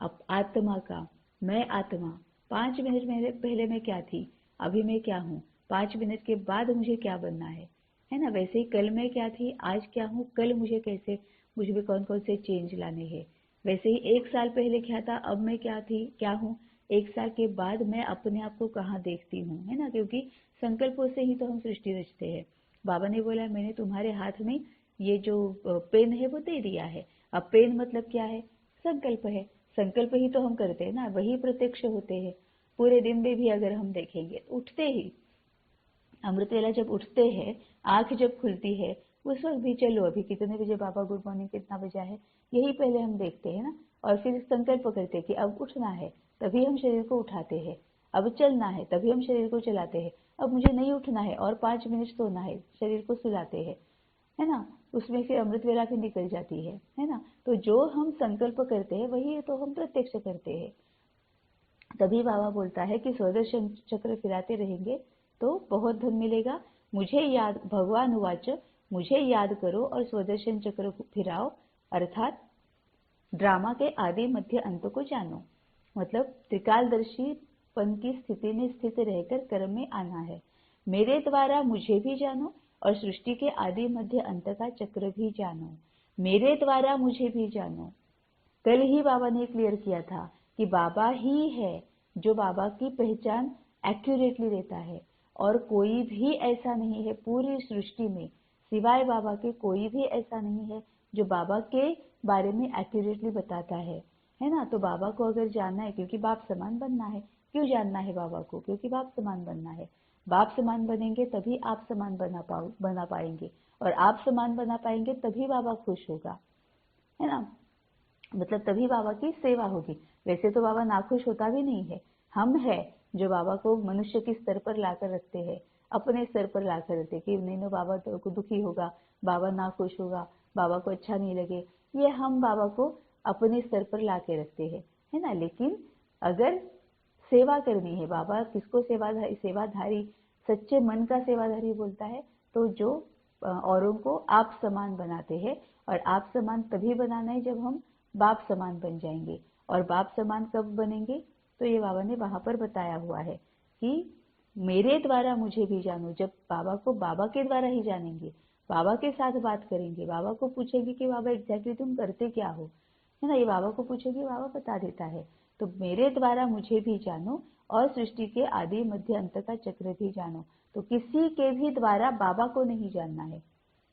A: अब आत्मा का। मैं आत्मा, 5 मिनट पहले मैं क्या थी, अभी मैं क्या हूँ, 5 मिनट के बाद मुझे क्या बनना है ना। वैसे ही कल मैं क्या थी, आज क्या हूँ, कल मुझ में कौन कौन से चेंज लाने हैं। वैसे ही 1 साल पहले क्या था, अब मैं क्या थी, क्या हूँ, 1 साल के बाद मैं अपने आप को कहाँ देखती हूँ, है ना। क्योंकि संकल्पों से ही तो हम सृष्टि रचते हैं। बाबा ने बोला मैंने तुम्हारे हाथ में ये जो पेन है वो दे दिया है। अब पेन मतलब क्या है? संकल्प है। संकल्प ही तो हम करते हैं ना, वही प्रत्यक्ष होते हैं। पूरे दिन में भी अगर हम देखेंगे, उठते ही अमृत वेला जब उठते हैं, आंख जब खुलती है, उस वक्त भी चलो अभी कितने बजे बाबा गुड मॉर्निंग कितना बजा है, यही पहले हम देखते हैं ना। और फिर संकल्प करते हैं कि अब उठना है, तभी हम शरीर को उठाते हैं। अब चलना है, तभी हम शरीर को चलाते हैं। अब मुझे नहीं उठना है और 5 मिनट सोना है, शरीर को सुलाते हैं, है ना। उसमें फिर अमृत वेला भी निकल जाती है ना। तो जो हम संकल्प करते हैं वही तो हम प्रत्यक्ष करते हैं। तभी बाबा बोलता है कि स्वदर्शन चक्र फिराते रहेंगे तो बहुत धन मिलेगा। मुझे याद, भगवान उवाच, मुझे याद करो और स्वदर्शन चक्र फिराओ, अर्थात ड्रामा के आदि मध्य अंत को जानो। मतलब त्रिकालदर्शी पन की स्थिति में स्थित रहकर कर्म में आना है। मेरे द्वारा मुझे भी जानो और सृष्टि के आदि मध्य अंत का चक्र भी जानो। मेरे द्वारा मुझे भी जानो। कल ही बाबा ने क्लियर किया था कि बाबा ही है जो बाबा की पहचान एक्यूरेटली देता है, और कोई भी ऐसा नहीं है पूरी सृष्टि में, सिवाय बाबा के कोई भी ऐसा नहीं है जो बाबा के बारे में एक्यूरेटली बताता है ना। तो बाबा को अगर जानना है, क्योंकि बाप समान बनना है। क्यों जानना है बाबा को? क्योंकि बाप समान बनना है। बाप समान बनेंगे तभी आप समान बना पाएंगे, और आप समान बना पाएंगे तभी बाबा खुश होगा, है ना। मतलब तभी बाबा की सेवा होगी। वैसे तो बाबा नाखुश होता भी नहीं है, हम है जो बाबा को मनुष्य के स्तर पर लाकर रखते हैं, अपने स्तर पर लाकर रखते कि नहीं ना बाबा को दुखी होगा, बाबा नाखुश होगा, बाबा को अच्छा नहीं लगे, ये हम बाबा को अपने स्तर पर लाके रखते हैं, है ना। लेकिन अगर सेवा करनी है, बाबा किसको सेवाधारी सच्चे मन का सेवाधारी बोलता है, तो जो औरों को आप समान बनाते हैं, और आप समान तभी बनाना है जब हम बाप समान बन जाएंगे। और बाप समान कब बनेंगे, तो ये बाबा ने वहां पर बताया हुआ है कि मेरे द्वारा मुझे भी जानो। जब बाबा को बाबा के द्वारा ही जानेंगे, बाबा के साथ बात करेंगे, बाबा को पूछेगी कि बाबा एग्जैक्टली तुम करते क्या हो, है ना, ये बाबा को पूछेगी, बाबा बता देता है। तो मेरे द्वारा मुझे भी जानो और सृष्टि के आदि मध्य अंत का चक्र भी जानो। तो किसी के भी द्वारा बाबा को नहीं जानना है।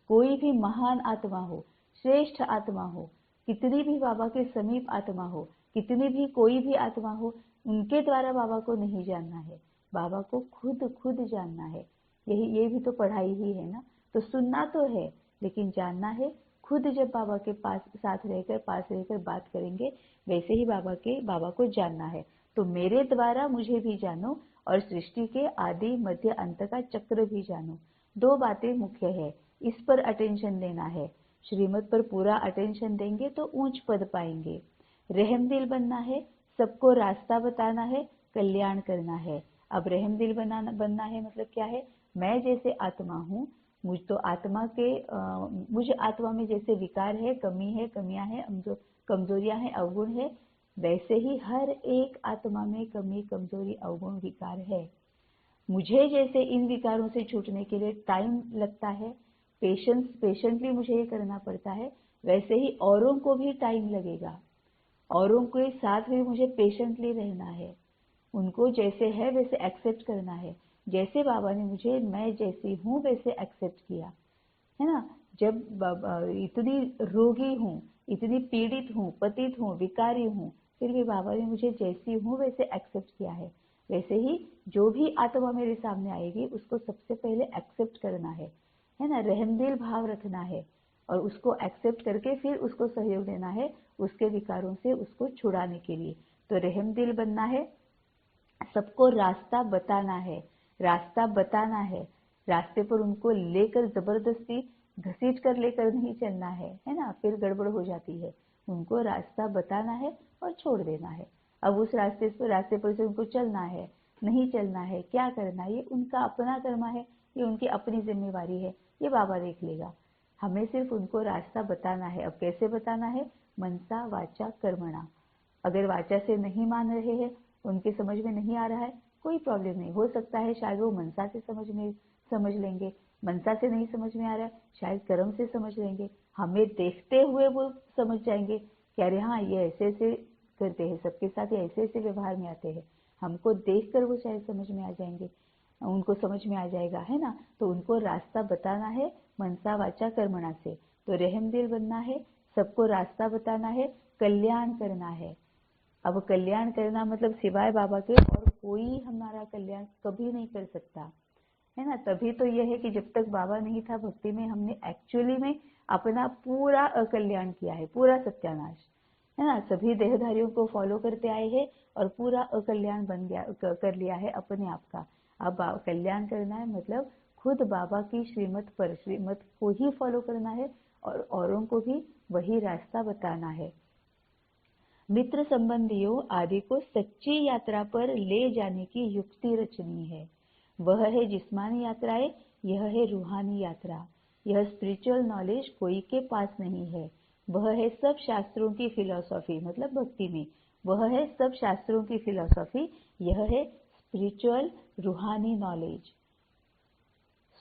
A: कोई भी महान आत्मा हो, श्रेष्ठ आत्मा हो, कितनी भी बाबा के समीप आत्मा हो, कितनी भी कोई भी आत्मा हो, उनके द्वारा बाबा को नहीं जानना है, बाबा को खुद खुद जानना है। ये भी तो पढ़ाई ही है ना। तो सुनना तो है, लेकिन जानना है खुद। जब बाबा के पास पास रहकर बात करेंगे, वैसे ही बाबा को जानना है। तो मेरे द्वारा मुझे भी जानो और सृष्टि के आदि मध्य अंत का चक्र भी जानो। दो बातें मुख्य है, इस पर अटेंशन देना है। श्रीमत पर पूरा अटेंशन देंगे तो ऊंच पद पाएंगे। रहमदिल बनना है, सबको रास्ता बताना है, कल्याण करना है। अब रहमदिल बनना है मतलब क्या है, मैं जैसे आत्मा हूँ, मुझ आत्मा में जैसे विकार है, कमियां है, कमजोरियां हैं, अवगुण है, वैसे ही हर एक आत्मा में कमी, कमजोरी, अवगुण, विकार है। मुझे जैसे इन विकारों से छूटने के लिए टाइम लगता है, पेशेंटली मुझे ये करना पड़ता है, वैसे ही औरों को भी टाइम लगेगा। औरों के साथ भी मुझे पेशेंटली रहना है, उनको जैसे है वैसे एक्सेप्ट करना है। जैसे बाबा ने मुझे मैं जैसी हूँ वैसे एक्सेप्ट किया, है ना। जब इतनी रोगी हूँ, इतनी पीड़ित हूँ, पतित हूँ, विकारी हूँ, फिर भी बाबा ने मुझे जैसी हूँ वैसे एक्सेप्ट किया है। वैसे ही जो भी आत्मा मेरे सामने आएगी, उसको सबसे पहले एक्सेप्ट करना है ना, रहमदिल भाव रखना है, और उसको एक्सेप्ट करके फिर उसको सहयोग देना है, उसके विकारों से उसको छुड़ाने के लिए। तो रहमदिल बनना है, सबको रास्ता बताना है, रास्ता बताना है, रास्ते पर उनको लेकर जबरदस्ती घसीट कर लेकर नहीं चलना है ना, फिर गड़बड़ हो जाती है। उनको रास्ता बताना है और छोड़ देना है। अब उस रास्ते पर से उनको चलना है, नहीं चलना है, क्या करना है, ये उनका अपना कर्मा है, ये उनकी अपनी जिम्मेवारी है, ये बाबा देख लेगा। हमें सिर्फ उनको रास्ता बताना है। अब कैसे बताना है, मनसा वाचा कर्मणा। अगर वाचा से नहीं मान रहे हैं, उनके समझ में नहीं आ रहा है, कोई प्रॉब्लम नहीं, हो सकता है शायद वो मनसा से समझ लेंगे, मनसा से नहीं समझ में आ रहा है, शायद कर्म से समझ लेंगे। हमें देखते हुए वो समझ जाएंगे कि अरे हाँ, ये ऐसे ऐसे करते हैं, सबके साथ ये ऐसे ऐसे व्यवहार में आते हैं। हमको देखकर वो शायद समझ में आ जाएंगे, उनको समझ में आ जाएगा, है ना। तो उनको रास्ता बताना है मनसा वाचा कर्मणा से। तो रहमदिल बनना है, सबको रास्ता बताना है, कल्याण करना है। अब कल्याण करना मतलब सिवाय बाबा के और कोई हमारा कल्याण कभी नहीं कर सकता, है ना। तभी तो यह है कि जब तक बाबा नहीं था भक्ति में, हमने एक्चुअली में अपना पूरा अकल्याण किया है, पूरा सत्यानाश, है ना। सभी देहधारियों को फॉलो करते आए हैं और पूरा अकल्याण बन गया, कर लिया है अपने आप का। अब कल्याण करना है मतलब खुद बाबा की श्रीमत को ही फॉलो करना है और औरों को भी वही रास्ता बताना है। मित्र संबंधियों आदि को सच्ची यात्रा पर ले जाने की युक्ति रचनी है। वह है जिस्मानी यात्राएं, यह है रूहानी यात्रा। यह स्पिरिचुअल नॉलेज कोई के पास नहीं है। वह है सब शास्त्रों की फिलॉसफी, मतलब भक्ति में वह है सब शास्त्रों की फिलॉसफी, यह है स्पिरिचुअल रूहानी नॉलेज।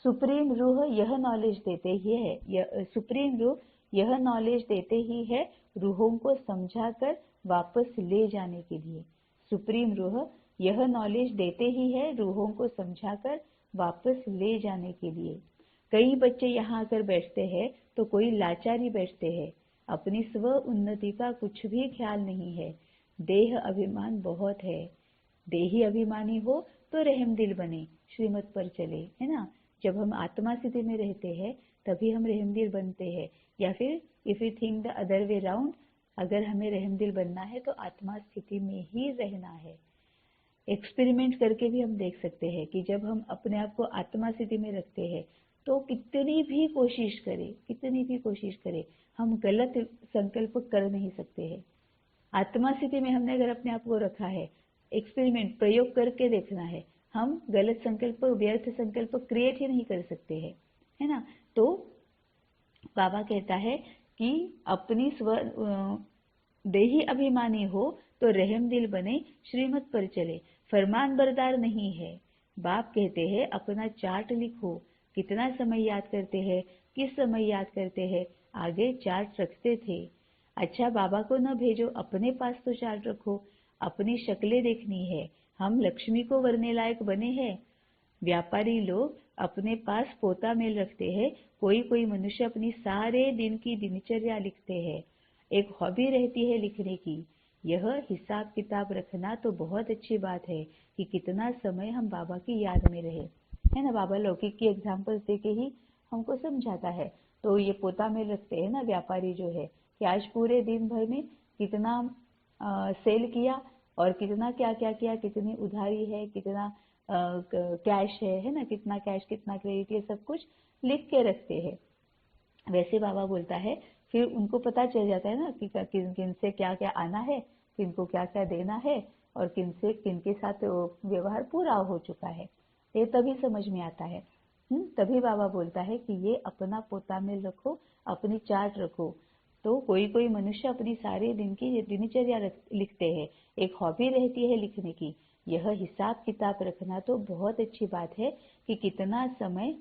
A: सुप्रीम रूह यह नॉलेज देते ही है, सुप्रीम रूह यह नॉलेज देते ही है रूहों को समझाकर वापस ले जाने के लिए। सुप्रीम रूह यह नॉलेज देते ही है रूहों को समझाकर वापस ले जाने के लिए। कई बच्चे यहाँ आकर बैठते हैं तो कोई लाचारी बैठते हैं, अपनी स्व उन्नति का कुछ भी ख्याल नहीं है, देह अभिमान बहुत है। देही अभिमानी हो तो रहमदिल बने, श्रीमत पर चले, है ना। जब हम आत्मा स्थिति में रहते हैं तभी हम रहमदिल बनते हैं, या फिर if you think the other way round, अगर हमें रहमदिल बनना है तो आत्मा स्थिति में ही रहना है। एक्सपेरिमेंट करके भी हम देख सकते हैं कि जब हम अपने आप को आत्मा स्थिति में रखते हैं तो कितनी भी कोशिश करें हम गलत संकल्प कर नहीं सकते हैं। आत्मा स्थिति में हमने अगर अपने आप को रखा है, एक्सपेरिमेंट प्रयोग करके देखना है, हम गलत संकल्प, व्यर्थ संकल्प क्रिएट ही नहीं कर सकते हैं, है ना। तो बाबा कहता है कि अपनी देही अभिमानी हो तो रहमदिल बने, श्रीमत पर चले, फरमान बरदार नहीं है। बाप कहते हैं अपना चार्ट लिखो, कितना समय याद करते हैं, किस समय याद करते हैं, आगे चार्ट रखते थे। अच्छा, बाबा को न भेजो, अपने पास तो चार्ट रखो, अपनी शक्लें देखनी है, हम लक्ष्मी को वरने लायक बने हैं। व्यापारी लोग अपने पास पोता मेल रखते हैं, कोई मनुष्य अपनी सारे दिन की दिनचर्या लिखते हैं। एक हॉबी रहती है लिखने की। यह हिसाब किताब रखना तो बहुत अच्छी बात है कि कितना समय हम बाबा की याद में रहे, है ना। बाबा लौकिक की एग्जाम्पल्स देके ही हमको समझाता है। तो ये पोता मेल रखते हैं ना व्यापारी जो है, कि आज पूरे दिन भर में कितना सेल किया और कितना क्या क्या किया, कितनी उधारी है, कितना कैश है ना, कितना कैश कितना क्रेडिट, ये सब कुछ लिख के रखते हैं। वैसे बाबा बोलता है फिर उनको पता चल जाता है ना कि किन से क्या क्या आना है, किनको क्या क्या देना है और किनके साथ व्यवहार पूरा हो चुका है, ये तभी समझ में आता है। तभी बाबा बोलता है कि ये अपना पोता में रखो, अपनी चार्ट रखो। तो कोई मनुष्य अपनी सारे दिन की दिनचर्या लिखते हैं, एक हॉबी रहती है लिखने की। यह हिसाब किताब रखना तो बहुत अच्छी बात है कि कितना समय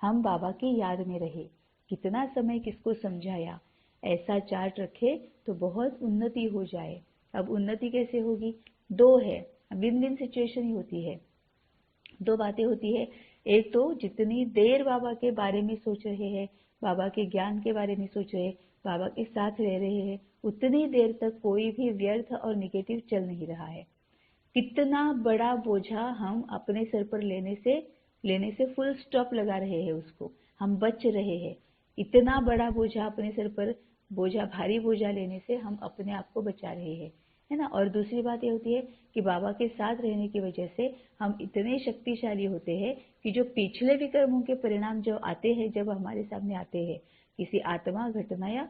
A: हम बाबा की याद में रहे, कितना समय किसको समझाया। ऐसा चार्ट रखे तो बहुत उन्नति हो जाए। अब उन्नति कैसे होगी? दो है, विन विन सिचुएशन ही होती है। दो बातें होती है, एक तो जितनी देर बाबा के बारे में सोच रहे हैं, बाबा के ज्ञान के बारे में सोच रहे हैं, बाबा के साथ रह रहे हैं, उतनी देर तक कोई भी व्यर्थ और निगेटिव चल नहीं रहा है। कितना बड़ा बोझा हम अपने सर पर लेने से फुल स्टॉप लगा रहे हैं, उसको हम बच रहे हैं। इतना बड़ा बोझा अपने सर पर, भारी बोझा लेने से हम अपने आप को बचा रहे हैं, है ना। और दूसरी बात ये होती है कि बाबा के साथ रहने की वजह से हम इतने शक्तिशाली होते हैं कि जो पिछले विकर्मों के परिणाम जो आते हैं, जब हमारे सामने आते हैं, किसी आत्मा, घटना या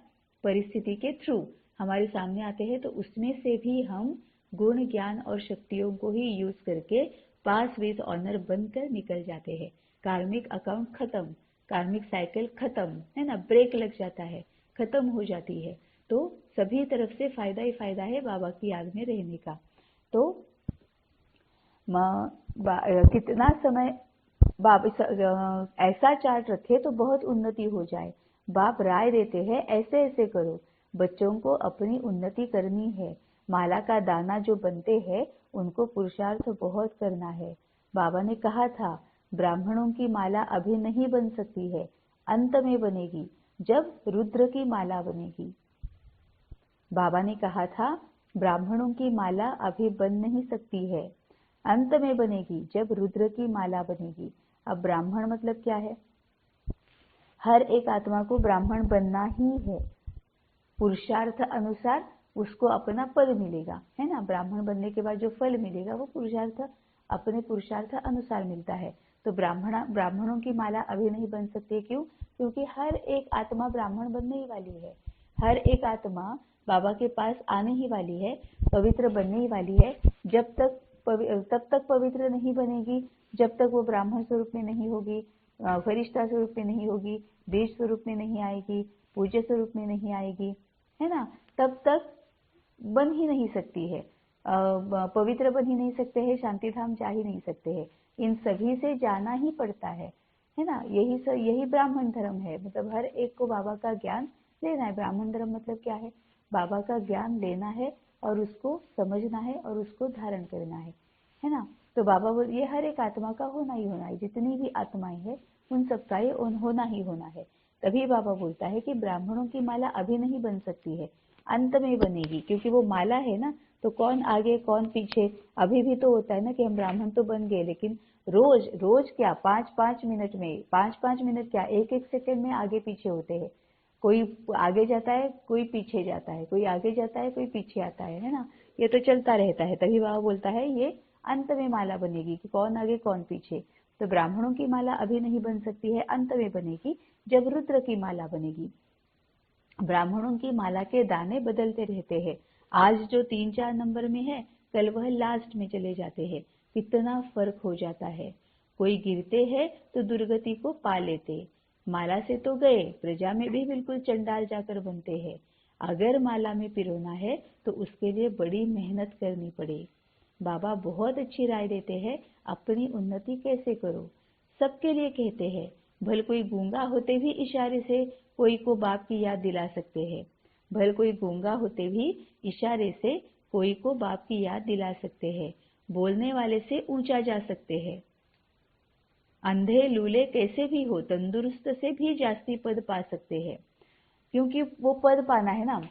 A: परिस्थिति के थ्रू हमारे सामने आते हैं, तो उसमें से भी हम गुण, ज्ञान और शक्तियों को ही यूज करके पास विद ऑनर बनकर निकल जाते हैं। कार्मिक अकाउंट खत्म, कार्मिक साइकिल खत्म, है ना, ब्रेक लग जाता है, खत्म हो जाती है। तो सभी तरफ से फायदा ही फायदा है बाबा की याद में रहने का। तो कितना समय ऐसा चार्ट रखे तो बहुत उन्नति हो जाए। बाप राय देते हैं ऐसे ऐसे करो, बच्चों को अपनी उन्नति करनी है। माला का दाना जो बनते हैं उनको पुरुषार्थ बहुत करना है। बाबा ने कहा था ब्राह्मणों की माला अभी नहीं बन सकती है, अंत में बनेगी जब रुद्र की माला बनेगी। बाबा ने कहा था ब्राह्मणों की माला अभी बन नहीं सकती है, अंत में बनेगी जब रुद्र की माला बनेगी। अब ब्राह्मण मतलब क्या है? हर एक आत्मा को ब्राह्मण बनना ही है, पुरुषार्थ अनुसार उसको अपना फल मिलेगा, है ना। ब्राह्मण बनने के बाद जो फल मिलेगा वो अपने पुरुषार्थ अनुसार मिलता है। तो ब्राह्मणों की माला अभी नहीं बन सकती, क्यों? क्योंकि हर एक आत्मा ब्राह्मण बनने ही वाली है, हर एक आत्मा बाबा के पास आने ही वाली है, पवित्र बनने ही वाली है। तब तक पवित्र नहीं बनेगी जब तक वो ब्राह्मण स्वरूप में नहीं होगी, फरिश्ता स्वरूप में नहीं होगी, बीज स्वरूप में नहीं आएगी, पूज्य स्वरूप में नहीं आएगी, है ना। तब तक बन ही नहीं सकती है, पवित्र बन ही नहीं सकते हैं, शांति धाम जा ही नहीं सकते हैं। इन सभी से जाना ही पड़ता है ना। यही ब्राह्मण धर्म है, मतलब हर एक को बाबा का ज्ञान लेना है। ब्राह्मण धर्म मतलब क्या है? बाबा का ज्ञान लेना है और उसको समझना है और उसको धारण करना है ना। तो बाबा बोल ये हर एक आत्मा का होना ही होना है, जितनी भी आत्माएं हैं उन सबका ये होना ही होना है। तभी बाबा बोलता है कि ब्राह्मणों की माला अभी नहीं बन सकती है, अंत में बनेगी, क्योंकि वो माला है ना। तो कौन आगे कौन पीछे, अभी भी तो होता है ना कि हम ब्राह्मण तो बन गए, लेकिन रोज क्या 5-5 मिनट में, 5-5 मिनट क्या 1-1 सेकंड में आगे पीछे होते हैं। कोई आगे जाता है, कोई पीछे जाता है, कोई आगे जाता है, कोई पीछे आता है ना, ये तो चलता रहता है। तभी बाबा बोलता है ये अंत में माला बनेगी कि कौन आगे कौन पीछे। तो ब्राह्मणों की माला अभी नहीं बन सकती है, अंत में बनेगी जब रुद्र की माला बनेगी। ब्राह्मणों की माला के दाने बदलते रहते हैं। आज जो 3-4 नंबर में है, कल वह लास्ट में चले जाते हैं। कितना फर्क हो जाता है। कोई गिरते हैं तो दुर्गति को पा लेते। माला से तो गए, प्रजा में भी बिल्कुल चंडाल जाकर बनते हैं। अगर माला में पिरोना है तो उसके लिए बड़ी मेहनत करनी पड़े। बाबा बहुत अच्छी राय देते हैं, अपनी उन्नति कैसे करो। सबके लिए कहते हैं। भल कोई गूंगा होते भी इशारे से कोई को बाप की याद दिला सकते हैं। भल कोई गूंगा होते भी इशारे से कोई को बाप की याद दिला सकते हैं। बोलने वाले से ऊंचा जा सकते हैं। अंधे लूले कैसे भी हो, तंदुरुस्त से भी जास्ती पद पा सकते हैं। क्योंकि वो पद पाना है ना।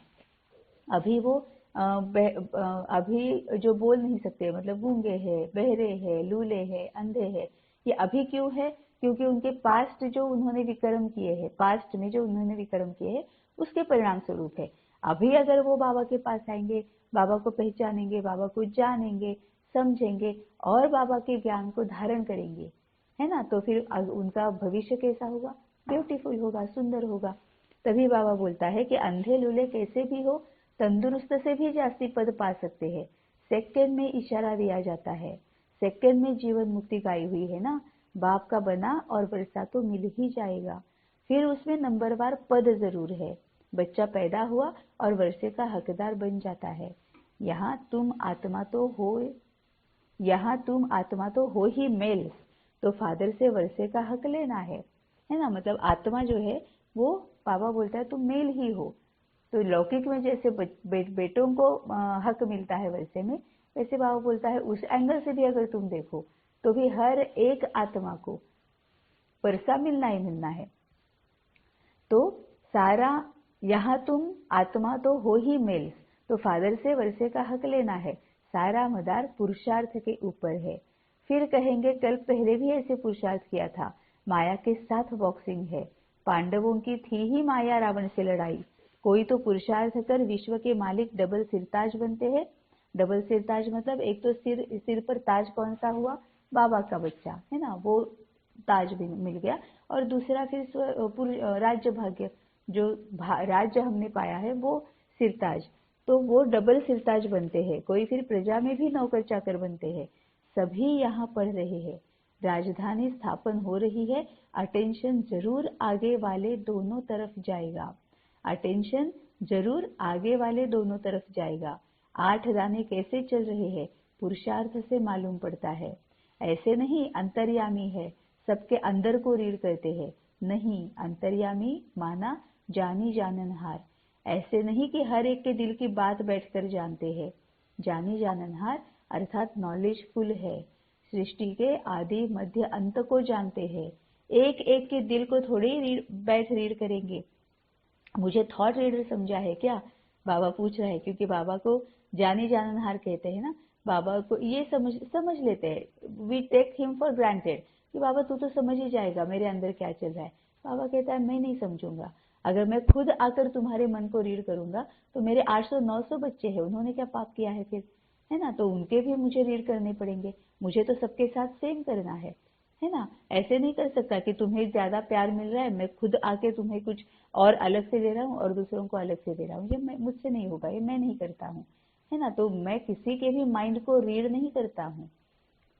A: अभी वो अभी जो बोल नहीं सकते, मतलब गूंगे हैं, बहरे हैं, लूले हैं, अंधे हैं, ये अभी क्यों है? क्योंकि उनके पास्ट जो उन्होंने विक्रम किए हैं, पास्ट में जो उन्होंने विक्रम किए हैं, उसके परिणाम स्वरूप है। अभी अगर वो बाबा के पास आएंगे, बाबा को पहचानेंगे, बाबा को जानेंगे, समझेंगे और बाबा के ज्ञान को धारण करेंगे, है ना, तो फिर उनका भविष्य कैसा होगा? ब्यूटीफुल होगा, सुंदर होगा। तभी बाबा बोलता है कि अंधे लूले कैसे भी हो, तंदुरुस्त से भी जास्ती पद पा सकते हैं। सेकंड में इशारा दिया जाता है। सेकंड में जीवन मुक्ति गाई हुई है ना, बाप का बना और वर्षा तो मिल ही जाएगा। फिर उसमें नंबरवार पद जरूर है। बच्चा पैदा हुआ और वर्षे का हकदार बन जाता है। यहाँ तुम आत्मा तो हो ही मेल, तो फादर से वर्षे का हक लेना है ना। मतलब आत्मा जो है वो बाबा बोलता है तुम मेल ही हो। तो लौकिक में जैसे बेटों को हक मिलता है वर्षे में, वैसे बाबा बोलता है उस एंगल से भी अगर तुम देखो तो भी हर एक आत्मा को वर्षा मिलना ही मिलना है। तो सारा यहाँ तुम आत्मा तो हो ही मेल, तो फादर से वर्षे का हक लेना है। सारा मदार पुरुषार्थ के ऊपर है। फिर कहेंगे कल पहले भी ऐसे पुरुषार्थ किया था। माया के साथ बॉक्सिंग है। पांडवों की थी ही माया रावण से लड़ाई। कोई तो पुरुषार्थ कर विश्व के मालिक डबल सिरताज बनते हैं। डबल सिरताज मतलब एक तो सिर पर ताज कौन सा हुआ? बाबा का बच्चा, है ना, वो ताज भी मिल गया। और दूसरा फिर राज्य भाग्य, जो राज्य हमने पाया है वो सिरताज, तो वो डबल सिरताज बनते हैं। कोई फिर प्रजा में भी नौकर चाकर बनते हैं। सभी यहाँ पढ़ रहे हैं। राजधानी स्थापन हो रही है। अटेंशन जरूर आगे वाले दोनों तरफ जाएगा। अटेंशन जरूर आगे वाले दोनों तरफ जाएगा। 8 दाने कैसे चल रहे हैं, पुरुषार्थ से मालूम पड़ता है। ऐसे नहीं अंतर्यामी है, सबके अंदर को रीड करते हैं। नहीं, अंतर्यामी माना जानी जाननहार। ऐसे नहीं कि हर एक के दिल की बात बैठकर जानते हैं। जानी जाननहार अर्थात नॉलेजफुल है। सृष्टि के आदि मध्य अंत को जानते हैं। एक एक के दिल को थोड़ी बैठ रीड करेंगे। मुझे थॉट रीडर समझा है क्या? बाबा पूछ रहा है, क्योंकि बाबा को जानी जाननहार कहते हैं ना। बाबा को ये समझ लेते हैं। We take him for granted कि बाबा तू तो समझ ही जाएगा मेरे अंदर क्या चल रहा है। बाबा कहता है मैं नहीं समझूंगा। अगर मैं खुद आकर तुम्हारे मन को रीड करूंगा तो मेरे 800-900 बच्चे हैं, उन्होंने क्या पाप किया है फिर, है ना, तो उनके भी मुझे रीड करने पड़ेंगे। मुझे तो सबके साथ सेम करना है ना। ऐसे नहीं कर सकता कि तुम्हें ज्यादा प्यार मिल रहा है, मैं खुद आके तुम्हें कुछ और अलग से दे रहा हूँ और दूसरों को अलग से दे रहा हूँ। ये मुझसे नहीं होगा, ये मैं नहीं करता हूँ, है ना। तो मैं किसी के भी माइंड को रीड नहीं करता हूँ।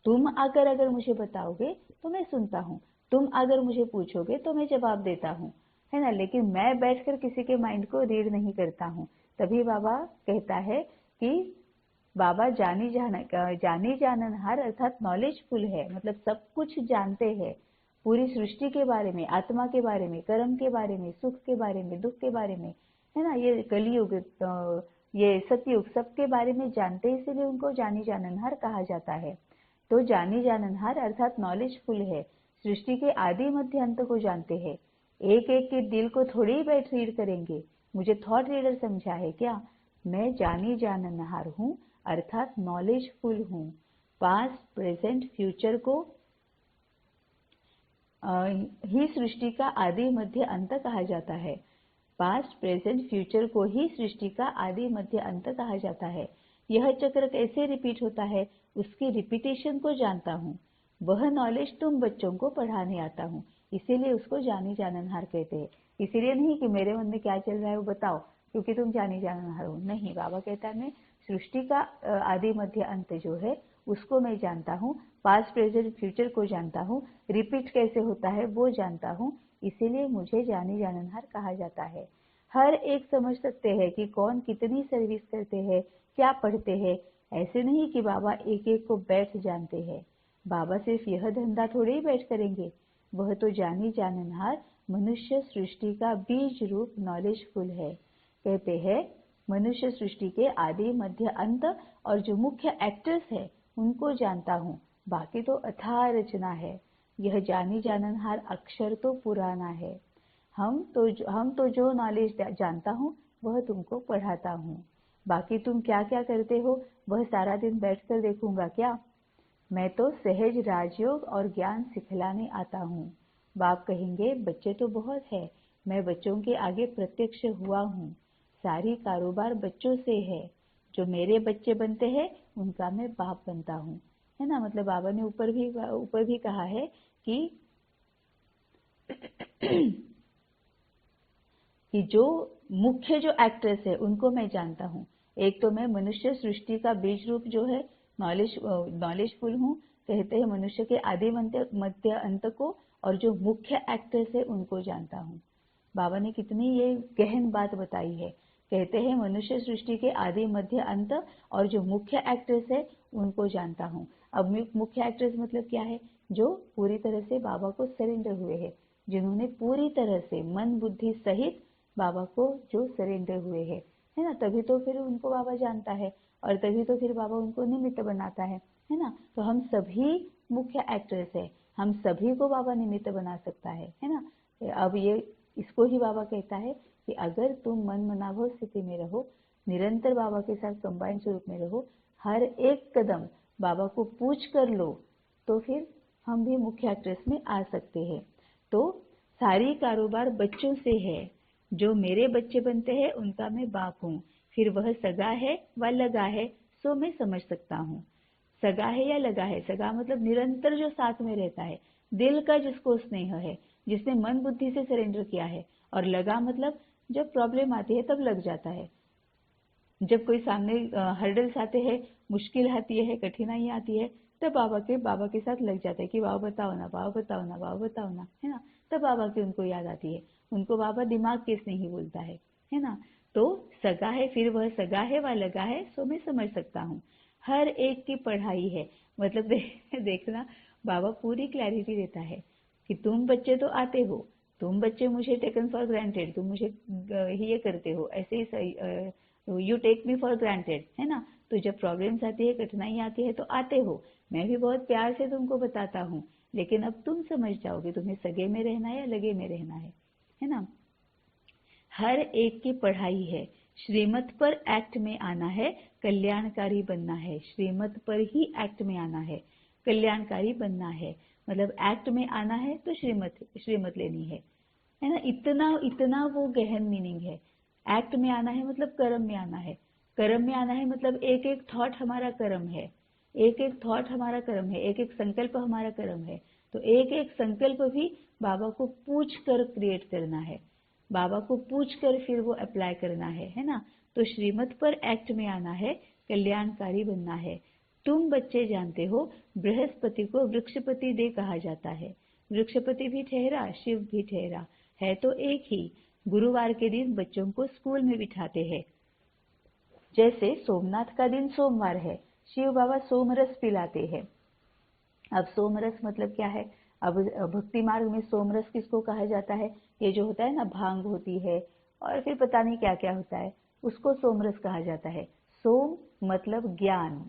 A: तुम आकर अगर मुझे बताओगे तो मैं सुनता हूँ, तुम अगर मुझे पूछोगे तो मैं जवाब देता हूँ, है ना। लेकिन मैं बैठकर किसी के माइंड को रीड नहीं करता हूँ। तभी बाबा कहता है कि बाबा जानी जाननहार अर्थात नॉलेजफुल है, मतलब सब कुछ जानते हैं। पूरी सृष्टि के बारे में, आत्मा के बारे में, कर्म के बारे में, सुख के बारे में, दुख के बारे में, है ना। ये कलियुग, ये सतयुग, सबके बारे में जानते हैं, इसलिए उनको जानी जाननहार कहा जाता है। तो जानी जाननहार अर्थात नॉलेजफुल है। सृष्टि के आदि मध्य अंत को जानते हैं। एक एक के दिल को थोड़ी ही बैठ रीड करेंगे। मुझे थॉट रीडर समझा है क्या? मैं जानी जाननहार हूँ अर्थात नॉलेजफुल हूँ। पास्ट, प्रेजेंट, फ्यूचर को ही सृष्टि का आदि मध्य अंत कहा जाता है। पास्ट प्रेजेंट फ्यूचर को ही सृष्टि का आदि मध्य अंत कहा जाता है। यह चक्र कैसे रिपीट होता है उसकी रिपीटेशन को जानता हूँ। वह नॉलेज तुम बच्चों को पढ़ाने आता हूँ, इसीलिए उसको जानी जाननहार कहते हैं। इसीलिए नहीं कि मेरे मन में क्या चल रहा है वो बताओ क्योंकि तुम जानी जाननहार हो, नहीं। बाबा कहता है मैं सृष्टि का आदि मध्य अंत जो है उसको मैं जानता हूँ, पास्ट प्रेजेंट फ्यूचर को जानता हूँ, रिपीट कैसे होता है वो जानता हूँ, इसीलिए मुझे जानी जाननहार कहा जाता है। हर एक समझ सकते हैं कि कौन कितनी सर्विस करते हैं, क्या पढ़ते हैं। ऐसे नहीं कि बाबा एक एक को बैठ जानते हैं। बाबा सिर्फ यह धंधा थोड़े ही बैठ करेंगे, वह तो जानी जाननहार मनुष्य सृष्टि का बीज रूप नॉलेजफुल है। कहते हैं मनुष्य सृष्टि के आदि मध्य अंत और जो मुख्य एक्टर्स है उनको जानता हूँ, बाकी तो अथाह रचना है। यह जानी जाननहार अक्षर तो पुराना है। हम तो जो नॉलेज जानता हूँ वह तुमको पढ़ाता हूँ। बाकी तुम क्या क्या करते हो वह सारा दिन बैठकर देखूंगा क्या? मैं तो सहज राजयोग और ज्ञान सिखलाने आता हूँ। बाप कहेंगे बच्चे तो बहुत है, मैं बच्चों के आगे प्रत्यक्ष हुआ हूँ। सारी कारोबार बच्चों से है, जो मेरे बच्चे बनते हैं उनका मैं बाप बनता हूँ, है ना। मतलब बाबा ने ऊपर भी कहा है कि जो मुख्य जो एक्टर्स है उनको मैं जानता हूँ। एक तो मैं मनुष्य सृष्टि का बीज रूप जो है नॉलेजफुल हूँ, कहते हैं मनुष्य के आदि मध्य अंत को, और जो मुख्य एक्टर्स है उनको जानता हूँ। बाबा ने कितनी ये गहन बात बताई है। कहते हैं मनुष्य सृष्टि के आदि मध्य अंत और जो मुख्य एक्टर्स है उनको जानता हूँ। अब मुख्य एक्टर्स मतलब क्या है? जो पूरी तरह से बाबा को सरेंडर हुए हैं, जिन्होंने पूरी तरह से मन बुद्धि सहित बाबा को जो सरेंडर हुए हैं, है ना। तभी तो फिर उनको बाबा जानता है और तभी तो फिर बाबा उनको निमित्त बनाता है ना। तो हम सभी मुख्य एक्टर्स है, हम सभी को बाबा निमित्त बना सकता है ना। अब ये इसको ही बाबा कहता है कि अगर तुम मन मनाभव स्थिति में रहो, निरंतर बाबा के साथ कंबाइन स्वरूप में रहो, हर एक कदम बाबा को पूछ कर लो, तो फिर हम भी मुख्य एक्ट्रेस में आ सकते हैं। तो सारी कारोबार बच्चों से है, जो मेरे बच्चे बनते हैं उनका मैं बाप हूँ। फिर वह सगा है व लगा है सो मैं समझ सकता हूँ। सगा है या लगा है? सगा मतलब निरंतर जो साथ में रहता है, दिल का जिसको स्नेह है, जिसने मन बुद्धि से सरेंडर किया है। और लगा मतलब जब प्रॉब्लम आती है तब लग जाता है, जब कोई सामने हर्डल्स आते हैं, मुश्किल आती है, कठिनाई आती है, तब बाबा के साथ लग जाता है कि बाबा बताओ ना, बाबा बताओ ना, बाबा बताओ ना, है ना। तब बाबा की उनको याद आती है, उनको बाबा दिमाग के से नहीं बोलता है ना। तो सगा है, फिर वह सगा है व लगा है सो मैं समझ सकता हूँ। हर एक की पढ़ाई है, मतलब देखना बाबा पूरी क्लैरिटी देता है कि तुम बच्चे तो आते हो, तुम बच्चे मुझे टेकन फॉर ग्रांटेड, तुम मुझे ये करते हो, ऐसे ही सही, you take me for granted, है ना। तो जब प्रॉब्लम्स आती है, कठिनाई आती है तो आते हो, मैं भी बहुत प्यार से तुमको बताता हूँ, लेकिन अब तुम समझ जाओगे तुम्हें सगे में रहना है या लगे में रहना है ना। हर एक की पढ़ाई है, श्रीमत पर एक्ट में आना है, कल्याणकारी बनना है। श्रीमत पर ही एक्ट में आना है, कल्याणकारी बनना है। मतलब एक्ट में आना है तो श्रीमत लेनी है ना। इतना इतना वो गहन मीनिंग है। एक्ट में आना है मतलब कर्म में आना है, कर्म में आना है मतलब एक एक थॉट हमारा कर्म है, एक एक थॉट हमारा कर्म है, एक एक संकल्प हमारा कर्म है। तो एक एक संकल्प भी बाबा को पूछ कर क्रिएट करना है, बाबा को पूछ कर फिर वो अप्लाई करना है ना। तो श्रीमत पर एक्ट में आना है, कल्याणकारी बनना है। तुम बच्चे जानते हो बृहस्पति को वृक्षपति दे कहा जाता है। वृक्षपति भी ठहरा, शिव भी ठहरा, है तो एक ही। गुरुवार के दिन बच्चों को स्कूल में बिठाते हैं, जैसे सोमनाथ का दिन सोमवार है, शिव बाबा सोमरस पिलाते हैं। अब सोमरस मतलब क्या है? अब भक्ति मार्ग में सोमरस किसको कहा जाता है? ये जो होता है ना, भांग होती है और फिर पता नहीं क्या क्या होता है, उसको सोमरस कहा जाता है। सोम मतलब ज्ञान,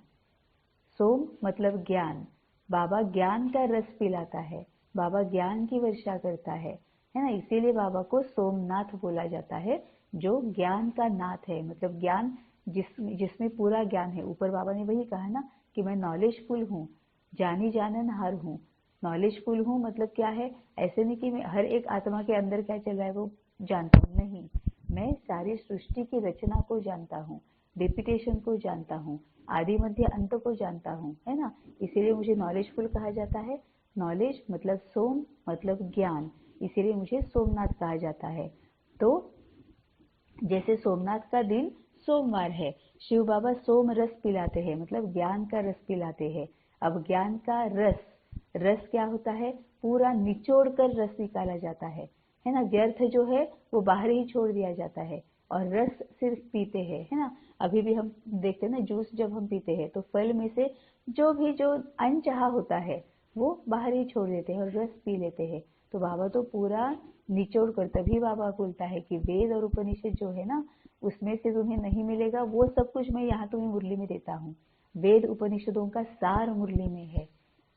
A: सोम मतलब ज्ञान। बाबा ज्ञान का रस पिलाता है, बाबा ज्ञान की वर्षा करता है ना। इसीलिए बाबा को सोमनाथ बोला जाता है, जो ज्ञान का नाथ है। मतलब ज्ञान जिसमें पूरा ज्ञान है। ऊपर बाबा ने वही कहा ना कि मैं नॉलेजफुल हूँ, जानी जाननहार हूँ। नॉलेजफुल हूँ मतलब क्या है? ऐसे नहीं कि मैं हर एक आत्मा के अंदर क्या चल रहा है वो जानता हूँ, नहीं। मैं सारी सृष्टि की रचना को जानता हूँ, रिपीटेशन को जानता हूँ, आदि मध्य अंत को जानता हूँ, है ना। इसीलिए मुझे नॉलेजफुल कहा जाता है। नॉलेज मतलब सोम मतलब ज्ञान, इसीलिए मुझे सोमनाथ कहा जाता है। तो जैसे सोमनाथ का दिन सोमवार है, शिव बाबा सोम रस पिलाते हैं, मतलब ज्ञान का रस पिलाते हैं। अब ज्ञान का रस, रस क्या होता है, पूरा निचोड़ कर रस निकाला जाता है ना। व्यर्थ जो है वो बाहर ही छोड़ दिया जाता है और रस सिर्फ पीते हैं, है ना। अभी भी हम देखते हैं ना, जूस जब हम पीते हैं तो फल में से जो अनचाहा होता है वो बाहर ही छोड़ देते हैं और रस पी लेते हैं। तो बाबा तो पूरा निचोड़ कर, तभी बाबा बोलता है कि वेद और उपनिषद जो है ना, उसमें से तुम्हें नहीं मिलेगा वो सब कुछ मैं यहाँ तुम्हें मुरली में देता हूँ। वेद उपनिषदों का सार मुरली में है।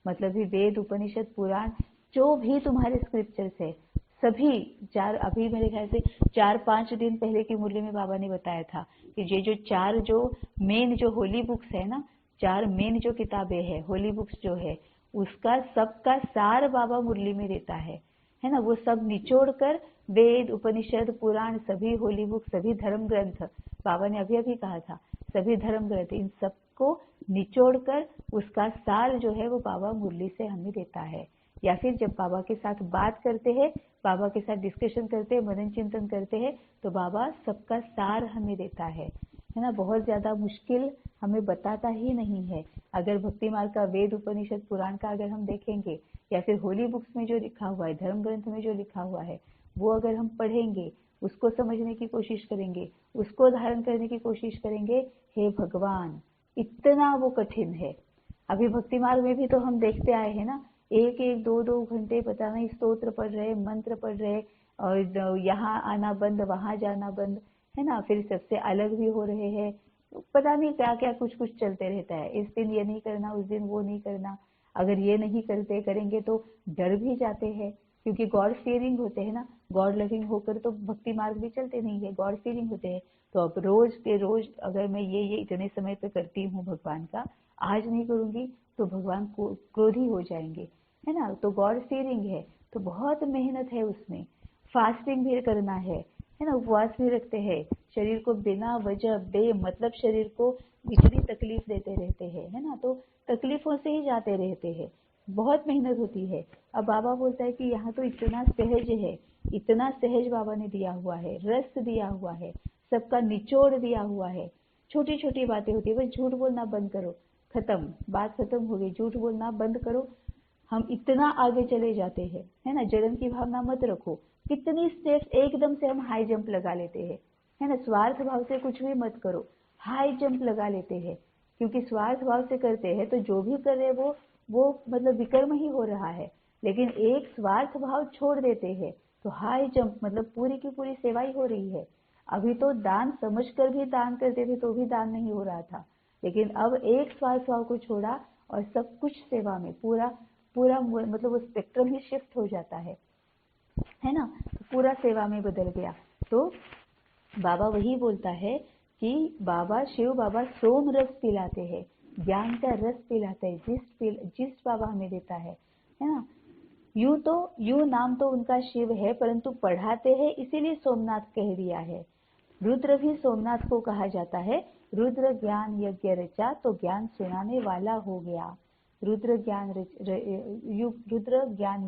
A: मतलब भी वेद उपनिषद पुराण जो भी तुम्हारे स्क्रिप्चर्स है सभी चार, अभी मेरे ख्याल से 4-5 दिन पहले की मुरली में बाबा ने बताया था कि ये जो चार जो मेन जो होली बुक्स है ना, 4 मेन जो किताबें हैं होली बुक्स जो है, उसका सबका सार बाबा मुरली में देता है ना। वो सब निचोड़ कर वेद उपनिषद पुराण सभी होली बुक सभी धर्म ग्रंथ, बाबा ने अभी अभी कहा था सभी धर्म ग्रंथ, इन सबको निचोड़ कर उसका सार जो है वो बाबा मुरली से हमें देता है। या फिर जब बाबा के साथ बात करते हैं, बाबा के साथ डिस्कशन करते हैं, मनन चिंतन करते हैं, तो बाबा सबका सार हमें देता है ना। बहुत ज्यादा मुश्किल हमें बताता ही नहीं है। अगर भक्ति मार्ग का वेद उपनिषद पुराण का अगर हम देखेंगे या फिर होली बुक्स में जो लिखा हुआ है, धर्म ग्रंथ में जो लिखा हुआ है, वो अगर हम पढ़ेंगे, उसको समझने की कोशिश करेंगे, उसको धारण करने की कोशिश करेंगे, हे भगवान इतना वो कठिन है। अभी भक्ति मार्ग में भी तो हम देखते आए हैं ना, एक एक 2-2 घंटे पता नहीं स्तोत्र पढ़ रहे, मंत्र पढ़ रहे, और यहाँ आना बंद वहां जाना बंद, है ना। फिर सबसे अलग भी हो रहे हैं, पता नहीं क्या क्या कुछ कुछ चलते रहता है। इस दिन ये नहीं करना, उस दिन वो नहीं करना, अगर ये नहीं करते करेंगे तो डर भी जाते हैं, क्योंकि गॉड फियरिंग होते हैं ना। गॉड लविंग होकर तो भक्ति मार्ग भी चलते नहीं है, गॉड फियरिंग होते हैं। तो अब रोज के रोज अगर मैं ये इतने समय पे करती हूँ भगवान का, आज नहीं करूंगी तो भगवान को क्रोधी हो जाएंगे, है ना। तो गॉड फियरिंग है, तो बहुत मेहनत है उसमें। फास्टिंग भी करना है ना, उपवास भी रखते हैं, शरीर को बिना वजह बेमतलब शरीर को इतनी तकलीफ देते रहते हैं, है ना। तो तकलीफों से ही जाते रहते हैं, बहुत मेहनत होती है। अब बाबा बोलता है कि यहाँ तो इतना सहज है, इतना सहज बाबा ने दिया हुआ है, रस दिया हुआ है, सबका निचोड़ दिया हुआ है। छोटी छोटी बातें होती है, बस झूठ बोलना बंद करो, खत्म, बात खत्म हो गई, झूठ बोलना बंद करो। हम इतना आगे चले जाते हैं, है ना। जलन की भावना मत रखो, कितनी स्टेप्स एकदम से हम हाई जंप लगा लेते हैं, है ना। स्वार्थ भाव से कुछ भी मत करो, हाई जंप लगा लेते हैं, क्योंकि स्वार्थ भाव से करते हैं तो जो भी कर रहे वो मतलब विकर्म ही हो रहा है। लेकिन एक स्वार्थ भाव छोड़ देते हैं तो हाई जंप मतलब पूरी की पूरी सेवा ही हो रही है। अभी तो दान समझकर भी दान करते थे तो भी दान नहीं हो रहा था, लेकिन अब एक स्वार्थ भाव को छोड़ा और सब कुछ सेवा में पूरा पूरा मतलब वो स्पेक्ट्रम ही शिफ्ट हो जाता है ना। तो पूरा सेवा में बदल गया। तो बाबा वही बोलता है कि बाबा शिव बाबा सोम रस पिलाते हैं, ज्ञान का रस पिलाते हैं, जिस बाबा हमें देता है ना। यूं नाम तो उनका शिव है, परंतु पढ़ाते हैं इसीलिए सोमनाथ कह दिया है। रुद्र भी सोमनाथ को कहा जाता है। रुद्र ज्ञान यज्ञ रचा तो ज्ञान सुनाने वाला हो गया। रुद्र ज्ञान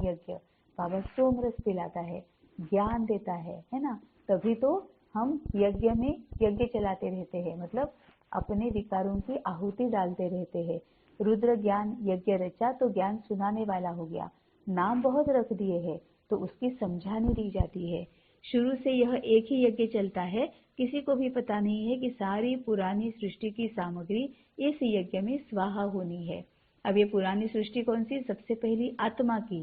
A: यज्ञ, बाबा सोम रस पिलाता है, ज्ञान देता है ना। तभी तो हम यज्ञ में यज्ञ चलाते रहते हैं, मतलब अपने विकारों की आहुति डालते रहते हैं। रुद्र ज्ञान यज्ञ रचा तो ज्ञान सुनाने वाला हो गया। नाम बहुत रख दिए हैं तो उसकी समझानी दी जाती है। शुरू से यह एक ही यज्ञ चलता है, किसी को भी पता नहीं है कि सारी पुरानी सृष्टि की सामग्री इस यज्ञ में स्वाहा होनी है। अब ये पुरानी सृष्टि कौन सी? सबसे पहली आत्मा की,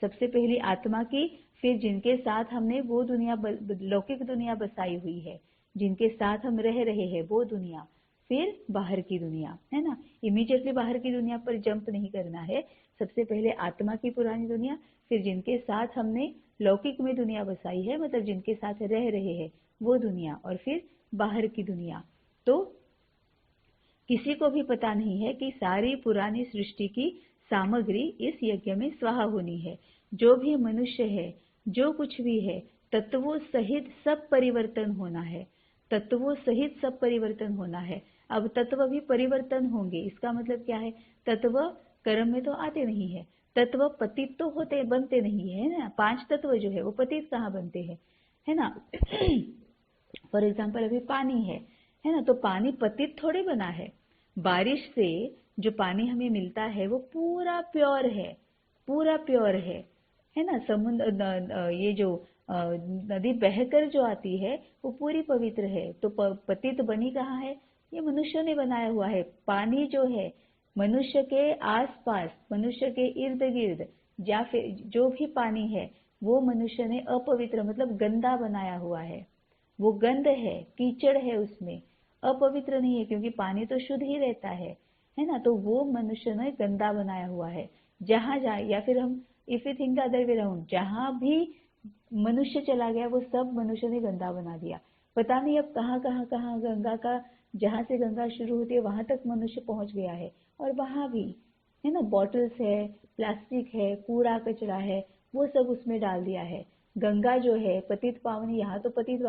A: सबसे पहली आत्मा की, फिर जिनके साथ हमने वो दुनिया लौकिक दुनिया बसाई हुई है, जिनके साथ हम रह रहे हैं वो दुनिया, फिर बाहर की दुनिया, है ना। इमीडिएटली बाहर की दुनिया पर जंप नहीं करना है। सबसे पहले आत्मा की पुरानी दुनिया, फिर जिनके साथ हमने लौकिक में दुनिया बसाई है, मतलब जिनके साथ रह रहे हैं वो दुनिया, और फिर बाहर की दुनिया। तो किसी को भी पता नहीं है कि सारी पुरानी सृष्टि की सामग्री इस यज्ञ में स्वाहा होनी है। जो भी मनुष्य है, जो कुछ भी है, तत्वों सहित सब परिवर्तन होना है, तत्वों सहित सब परिवर्तन होना है। अब तत्व भी परिवर्तन होंगे, इसका मतलब क्या है? तत्व कर्म में तो आते नहीं है, तत्व पतित तो होते बनते नहीं है ना। 5 तत्व जो है वो पतित कहाँ बनते हैं, है ना। फॉर एग्जाम्पल अभी पानी है ना, तो पानी पतित थोड़े बना है। बारिश से जो पानी हमें मिलता है वो पूरा प्योर है, पूरा प्योर है ना। समुद्र ये जो नदी बहकर जो आती है वो पूरी पवित्र है। तो पतित बनी कहाँ है? ये मनुष्य ने बनाया हुआ है। पानी जो है मनुष्य के आसपास, मनुष्य के इर्द गिर्द या फिर जो भी पानी है वो मनुष्य ने अपवित्र मतलब गंदा बनाया हुआ है। वो गंद है, कीचड़ है उसमें, अपवित्र नहीं है, क्योंकि पानी तो शुद्ध ही रहता है ना। तो वो मनुष्य ने गंदा बनाया हुआ है। जहां जाए, या फिर हम if you think the other way round, जहां भी मनुष्य चला गया वो सब मनुष्य ने गंदा बना दिया। पता नहीं अब कहाँ कहाँ कहाँ गंगा का, जहां से गंगा शुरू होती है वहां तक मनुष्य पहुंच गया है। और वहां भी है ना, बॉटल्स है, प्लास्टिक है, कूड़ा कचरा है, वो सब उसमें डाल दिया है। गंगा जो है पतित पावनी, यहाँ तो पतित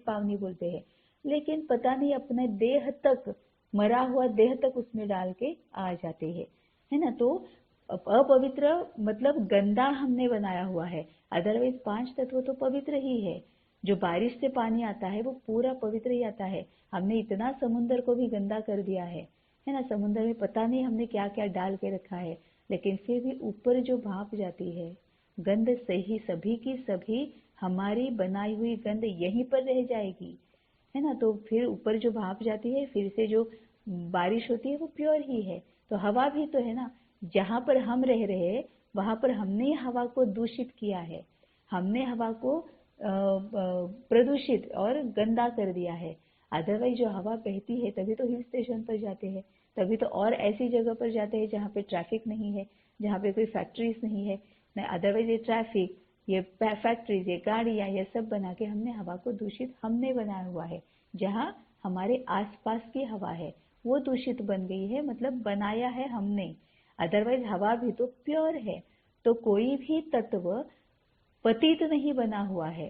A: पावनी बोलते हैं, लेकिन पता नहीं अपने देह तक, मरा हुआ देह तक उसमें डाल के आ जाते हैं, है ना। तो अपवित्र मतलब गंदा हमने बनाया हुआ है। अदरवाइज 5 तत्व तो पवित्र ही है। जो बारिश से पानी आता है वो पूरा पवित्र ही आता है। हमने इतना समुद्र को भी गंदा कर दिया है ना। समुद्र में पता नहीं हमने क्या क्या डाल के रखा है, लेकिन फिर भी ऊपर जो भाप जाती है गंध, सही सभी की सभी हमारी बनाई हुई गंध यहीं पर रह जाएगी, है ना। तो फिर ऊपर जो भाप जाती है, फिर से जो बारिश होती है वो प्योर ही है। तो हवा भी तो है ना, जहां पर हम रह रहे हैं वहां पर हमने हवा को दूषित किया है, हमने हवा को प्रदूषित और गंदा कर दिया है। अदरवाइज जो हवा बहती है तभी तो हिल स्टेशन पर जाते हैं, तभी तो और ऐसी जगह पर जाते हैं जहाँ पे ट्रैफिक नहीं है, जहाँ पे कोई फैक्ट्रीज नहीं है। अदरवाइज ये ट्रैफिक, ये फैक्ट्रीज, ये गाड़ियां, ये सब बना के हमने हवा को दूषित हमने बनाया हुआ है। जहाँ हमारे आसपास की हवा है वो दूषित बन गई है, मतलब बनाया है हमने। अदरवाइज हवा भी तो प्योर है। तो कोई भी तत्व पतित नहीं बना हुआ है।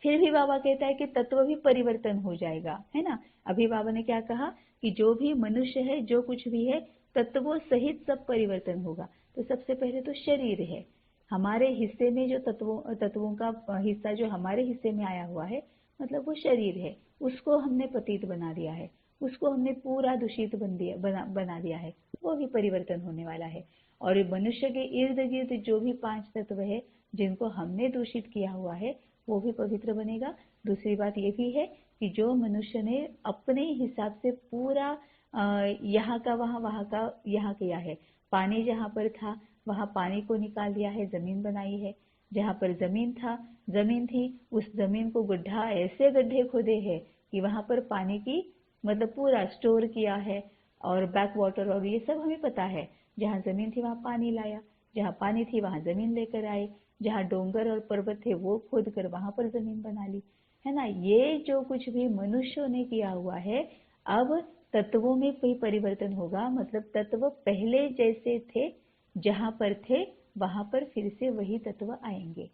A: फिर भी बाबा कहता है कि तत्व भी परिवर्तन हो जाएगा, है ना। अभी बाबा ने क्या कहा कि जो भी मनुष्य है, जो कुछ भी है, तत्वों सहित सब परिवर्तन होगा। तो सबसे पहले तो शरीर है, हमारे हिस्से में जो तत्वों का हिस्सा जो हमारे हिस्से में आया हुआ है, मतलब वो शरीर है, उसको हमने पतित बना दिया है, उसको हमने पूरा दूषित बना दिया है, वो भी परिवर्तन होने वाला है। और मनुष्य के इर्द गिर्द जो भी 5 तत्व है जिनको हमने दूषित किया हुआ है वो भी पवित्र बनेगा। दूसरी बात ये भी है कि जो मनुष्य ने अपने हिसाब से पूरा यहाँ का वहाँ, वहाँ का यहाँ किया है। पानी जहाँ पर था वहाँ पानी को निकाल दिया है, जमीन बनाई है। जहाँ पर जमीन थी, उस जमीन को गड्ढा, ऐसे गड्ढे खोदे हैं कि वहां पर पानी की मतलब पूरा स्टोर किया है। और बैक वाटर और ये सब हमें पता है। जहाँ जमीन थी वहां पानी लाया, जहाँ पानी थी वहां जमीन लेकर आए, जहाँ डोंगर और पर्वत थे वो खोद कर वहां पर जमीन बना ली, है ना। ये जो कुछ भी मनुष्यों ने किया हुआ है, अब तत्वों में कोई परिवर्तन होगा, मतलब तत्व पहले जैसे थे, जहां पर थे वहां पर फिर से वही तत्व आएंगे।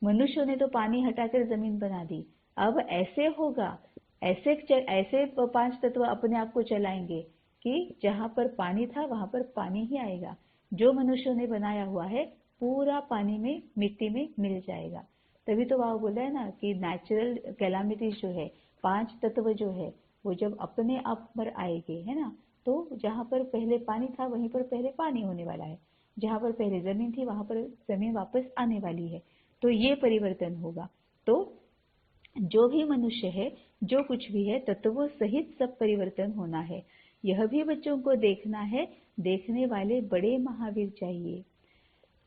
A: मनुष्यों ने तो पानी हटाकर जमीन बना दी, अब ऐसे होगा, ऐसे 5 तत्व अपने आप को चलाएंगे कि जहां पर पानी था वहां पर पानी ही आएगा। जो मनुष्यों ने बनाया हुआ है पूरा पानी में, मिट्टी में मिल जाएगा। तभी तो वह बोल रहा है ना कि नेचुरल कैलामिटीज जो है, 5 तत्व जो है वो जब अपने आप पर आएंगे, है ना, तो जहां पर पहले पानी था वहीं पर पहले पानी होने वाला है, जहां पर पहले जमीन थी वहां पर जमीन वापस आने वाली है। तो ये परिवर्तन होगा। तो जो भी मनुष्य है, जो कुछ भी है, तत्वों सहित सब परिवर्तन होना है। यह भी बच्चों को देखना है, देखने वाले बड़े महावीर चाहिए।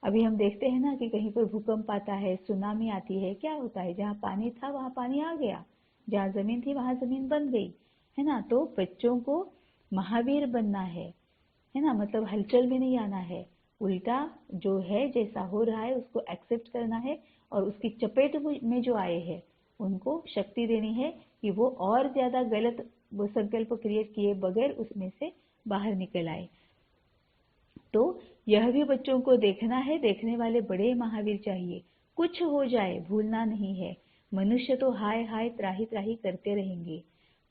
A: अभी हम देखते हैं ना कि कहीं पर भूकंप आता है, सुनामी आती है, क्या होता है, जहाँ पानी था वहां पानी आ गया, जहाँ जमीन थी वहां जमीन बन गई, है ना। तो बच्चों को महावीर बनना है ना, मतलब हलचल में नहीं आना है, उल्टा जो है जैसा हो रहा है उसको एक्सेप्ट करना है, और उसकी चपेट में जो आए हैं उनको शक्ति देनी है कि वो और ज्यादा गलत वो संकल्प क्रिएट किए बगैर उसमें से बाहर निकल आए। तो यह भी बच्चों को देखना है, देखने वाले बड़े महावीर चाहिए। कुछ हो जाए भूलना नहीं है। मनुष्य तो हाय हाय त्राही त्राही करते रहेंगे।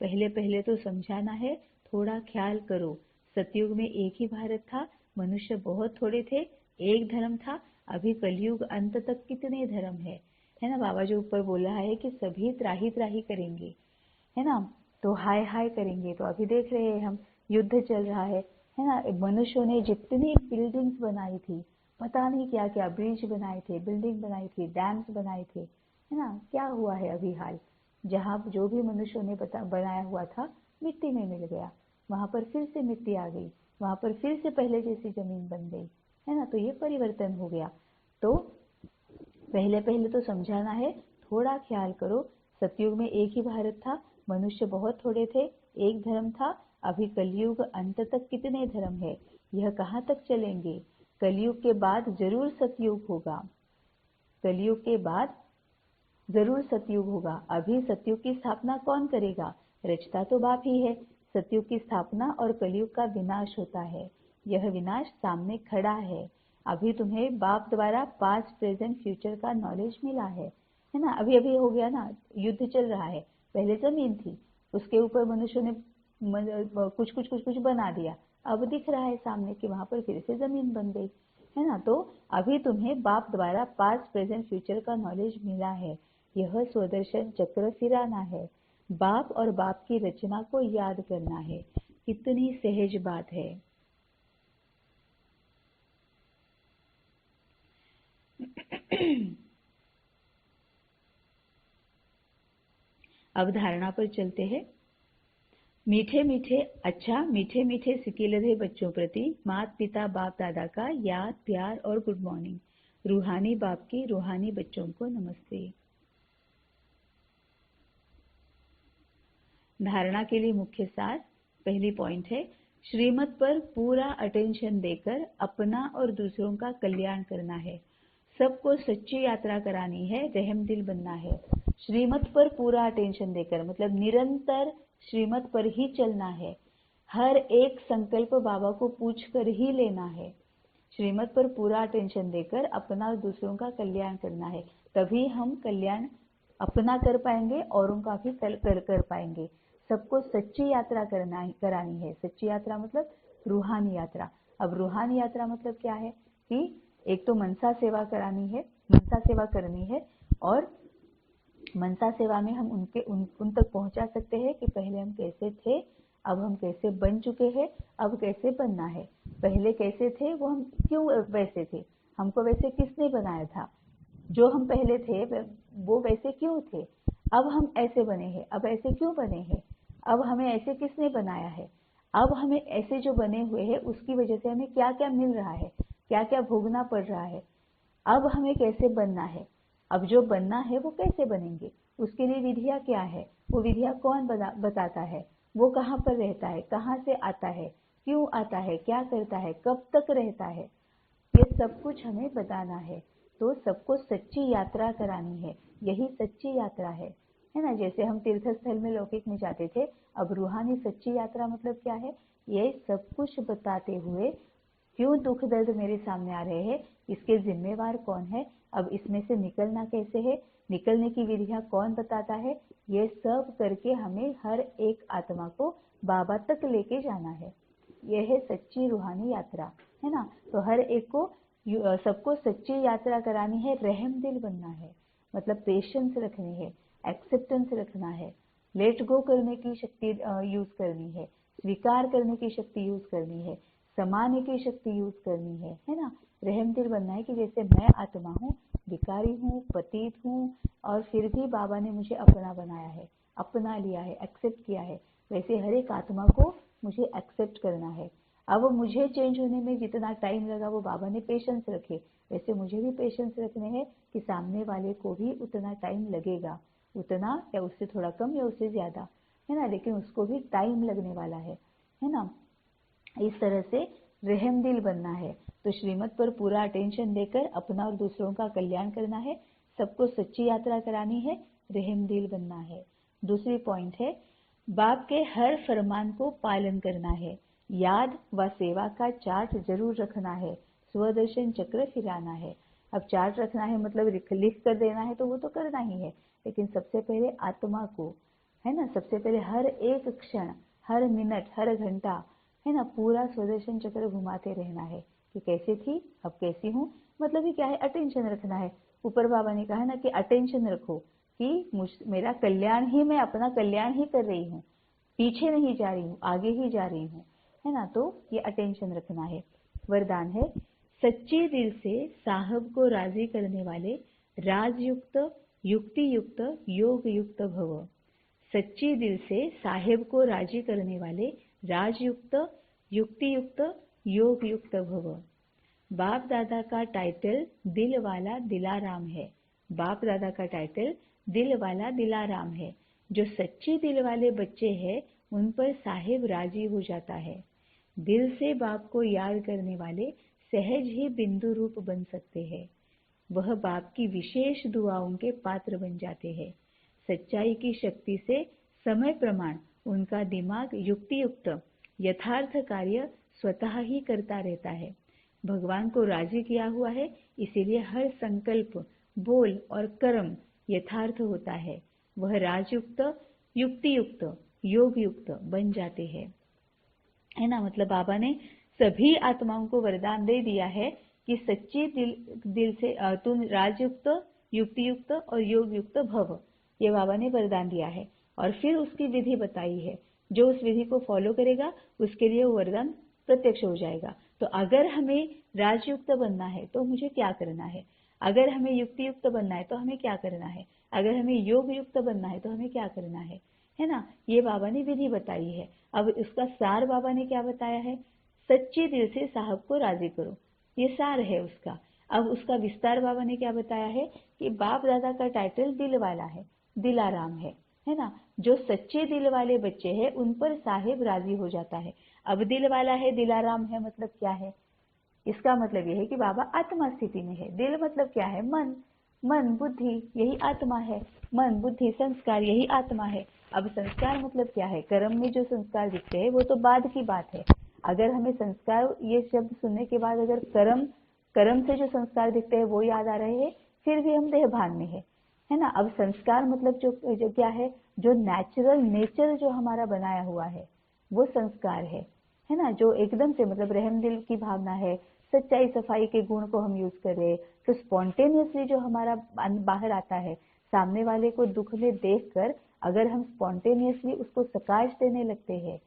A: पहले पहले तो समझाना है, थोड़ा ख्याल करो। सतयुग में एक ही भारत था, मनुष्य बहुत थोड़े थे, एक धर्म था। अभी कलयुग अंत तक कितने धर्म है ना। बाबा जो ऊपर बोला है कि सभी त्राही त्राही करेंगे, है ना, तो हाय हाय करेंगे। तो अभी देख रहे हैं हम, युद्ध चल रहा है ना। मनुष्यों ने जितनी बिल्डिंग्स बनाई थी, पता नहीं क्या क्या ब्रिज बनाए थे, बिल्डिंग बनाई थी, डैम्स बनाए थे, है ना। क्या हुआ है अभी हाल, जहाँ जो भी मनुष्यों ने बनाया हुआ था मिट्टी में मिल गया, वहां पर फिर से मिट्टी आ गई, वहां पर फिर से पहले जैसी जमीन बन गई, है ना। तो ये परिवर्तन हो गया। तो पहले पहले तो समझाना है, थोड़ा ख्याल करो। सतयुग में एक ही भारत था, मनुष्य बहुत थोड़े थे, एक धर्म था। अभी कलयुग अंत तक कितने धर्म है, यह कहाँ तक चलेंगे। कलयुग के बाद जरूर सतयुग होगा, कलयुग के बाद जरूर सतयुग होगा। अभी सतयुग की स्थापना कौन करेगा, रचता तो बाप ही है। सतयुग की स्थापना और कलयुग का विनाश होता है, यह विनाश सामने खड़ा है। अभी तुम्हें बाप द्वारा पास्ट प्रेजेंट फ्यूचर का नॉलेज मिला है ना। अभी अभी हो गया ना, युद्ध चल रहा है। पहले जमीन थी, उसके ऊपर मनुष्यों ने कुछ कुछ कुछ कुछ बना दिया। अब दिख रहा है सामने कि वहां पर फिर से जमीन बन गई, है ना। तो अभी तुम्हें बाप द्वारा पास्ट प्रेजेंट फ्यूचर का नॉलेज मिला है, यह स्वदर्शन चक्र फिराना है, बाप और बाप की रचना को याद करना है। कितनी सहज बात है। अब धारणा पर चलते हैं। मीठे मीठे, अच्छा मीठे मीठे सिकिलधे बच्चों प्रति माता पिता बाप दादा का याद प्यार और गुड मॉर्निंग। रूहानी बाप की रूहानी बच्चों को नमस्ते। धारणा के लिए मुख्य सार, पहली पॉइंट है, श्रीमत पर पूरा अटेंशन देकर अपना और दूसरों का कल्याण करना है। सबको सच्ची यात्रा करानी है, रहम दिल बनना है। श्रीमत पर पूरा अटेंशन देकर मतलब निरंतर श्रीमत पर ही चलना है। हर एक संकल्प बाबा को पूछ कर ही लेना है। श्रीमत पर पूरा अटेंशन देकर अपना और दूसरों का कल्याण करना है, तभी हम कल्याण अपना कर पाएंगे, औरों का भी कर पाएंगे। सबको सच्ची यात्रा करानी है। सच्ची यात्रा मतलब रूहानी यात्रा। अब रूहानी यात्रा मतलब क्या है कि एक तो मनसा सेवा करानी है, मनसा सेवा करनी है, और मनसा सेवा में हम उन तक पहुंचा सकते हैं कि पहले हम कैसे थे, अब हम कैसे बन चुके हैं, अब कैसे बनना है। पहले कैसे थे, वो हम क्यों वैसे थे, हमको वैसे किसने बनाया था, जो हम पहले थे वो वैसे क्यों थे, अब हम ऐसे बने हैं, अब ऐसे क्यों बने हैं, अब हमें ऐसे किसने बनाया है, अब हमें ऐसे जो बने हुए हैं उसकी वजह से हमें क्या क्या मिल रहा है, क्या क्या भोगना पड़ रहा है, अब हमें कैसे बनना है। अब जो बनना है वो कैसे बनेंगे, उसके लिए विधियां क्या है, वो विधियां कौन बताता है, वो कहाँ पर रहता है, कहाँ से आता है, क्यों आता है, क्या करता है, कब तक रहता है, ये सब कुछ हमें बताना है। तो सबको सच्ची यात्रा करानी है, यही सच्ची यात्रा है ना। जैसे हम तीर्थ स्थल में लौकिक में जाते थे, अब रूहानी सच्ची यात्रा मतलब क्या है, ये सब कुछ बताते हुए क्यों दुख दर्द मेरे सामने आ रहे हैं, इसके जिम्मेवार कौन है, अब इसमें से निकलना कैसे है, निकलने की विधियां कौन बताता है, ये सब करके हमें हर एक आत्मा को बाबा तक लेके जाना है। यह है सच्ची रूहानी यात्रा, है ना। तो हर एक को सबको सच्ची यात्रा करानी है, रहम दिल बनना है, मतलब पेशेंस रखनी है, एक्सेप्टेंस रखना है, लेट गो करने की शक्ति यूज करनी है, स्वीकार करने की शक्ति यूज करनी है, समाने की शक्ति यूज करनी है ना। रहम दिल बनना है कि जैसे मैं आत्मा हूँ, विकारी हूँ, पतित हूँ, और फिर भी बाबा ने मुझे अपना बनाया है, अपना लिया है, एक्सेप्ट किया है, वैसे हर एक आत्मा को मुझे एक्सेप्ट करना है। अब मुझे चेंज होने में जितना टाइम लगा वो बाबा ने पेशेंस रखे, वैसे मुझे भी पेशेंस रखने हैं कि सामने वाले को भी उतना टाइम लगेगा, उतना या उससे थोड़ा कम या उससे ज्यादा, है ना, लेकिन उसको भी टाइम लगने वाला है ना। इस तरह से रहम दिल बनना है। तो श्रीमत पर पूरा अटेंशन देकर अपना और दूसरों का कल्याण करना है, सबको सच्ची यात्रा करानी है, रहम दिल बनना है। दूसरी पॉइंट है, बाप के हर फरमान को पालन करना है, याद व सेवा का चार्ट जरूर रखना है, स्वदर्शन चक्र फिराना है। अब चार्ट रखना है मतलब लिख कर देना है तो वो तो करना ही है, लेकिन सबसे पहले आत्मा को, है ना, सबसे पहले हर एक क्षण, हर मिनट, हर घंटा, है ना, पूरा सुदर्शन चक्र घुमाते रहना है कि कैसी थी अब कैसी हूँ। मतलब ये क्या है, अटेंशन रखना है। ऊपर बाबा ने कहा है ना कि अटेंशन रखो कि मेरा कल्याण ही, मैं अपना कल्याण ही कर रही हूँ, पीछे नहीं जा रही हूँ, आगे ही जा रही हूँ, है ना। तो ये अटेंशन रखना है। वरदान है, सच्चे दिल से साहब को राजी करने वाले राजयुक्त, युक्ति युक्त, योग युक्त भव। सच्चे दिल से साहेब को राजी करने वाले राजयुक्त, युक्ति युक्त, योग युक्त भव। बाप दादा का टाइटल दिल वाला दिलाराम है। बाप दादा का टाइटल दिल वाला दिलाराम है। जो सच्चे दिल वाले बच्चे हैं उन पर साहेब राजी हो जाता है। दिल से बाप को याद करने वाले सहज ही बिंदु रूप बन सकते हैं। वह बाप की विशेष दुआओं के पात्र बन जाते हैं। सच्चाई की शक्ति से समय प्रमाण उनका दिमाग युक्ति युक्त यथार्थ कार्य स्वतः ही करता रहता है। भगवान को राजी किया हुआ है, इसीलिए हर संकल्प, बोल और कर्म यथार्थ होता है। वह राजयुक्त, युक्ति युक्त, योग युक्त बन जाते हैं, है ना। मतलब बाबा ने सभी आत्माओं को वरदान दे दिया है कि सच्चे दिल से तुम राजयुक्त, युक्ति युक्त और योग युक्त भव, ये बाबा ने वरदान दिया है। और फिर उसकी विधि बताई है, जो उस विधि को फॉलो करेगा उसके लिए वो वरदान प्रत्यक्ष हो जाएगा। तो अगर हमें राजयुक्त बनना है तो मुझे क्या करना है, अगर हमें युक्ति युक्त बनना है तो हमें क्या करना है, अगर हमें योग युक्त बनना है तो हमें क्या करना है ना। ये बाबा ने विधि बताई है। अब इसका सार बाबा ने क्या बताया है, सच्चे दिल से साहब को राजी करो, ये सार है उसका। अब उसका विस्तार बाबा ने क्या बताया है कि बाप दादा का टाइटल दिल वाला है, दिलाराम है ना। जो सच्चे दिल वाले बच्चे हैं उन पर साहेब राजी हो जाता है। अब दिल वाला है, दिलाराम है, मतलब क्या है, इसका मतलब यह है कि बाबा आत्मा स्थिति में है। दिल मतलब क्या है, मन, मन बुद्धि यही आत्मा है, मन बुद्धि संस्कार यही आत्मा है। अब संस्कार मतलब क्या है, कर्म में जो संस्कार दिखते हैं वो तो बाद की बात है। अगर हमें संस्कार ये शब्द सुनने के बाद अगर कर्म से जो संस्कार दिखते हैं वो याद आ रहे हैं, फिर भी हम देह भान में है ना। अब संस्कार मतलब जो क्या है, जो नेचुरल नेचर जो हमारा बनाया हुआ है वो संस्कार है ना। जो एकदम से मतलब रहम दिल की भावना है, सच्चाई सफाई के गुण को हम यूज कर रहे हैं, तो स्पॉन्टेनियसली जो हमारा बाहर आता है, सामने वाले को दुख में देखकर अगर हम स्पॉन्टेनियसली उसको सकाश देने लगते हैं,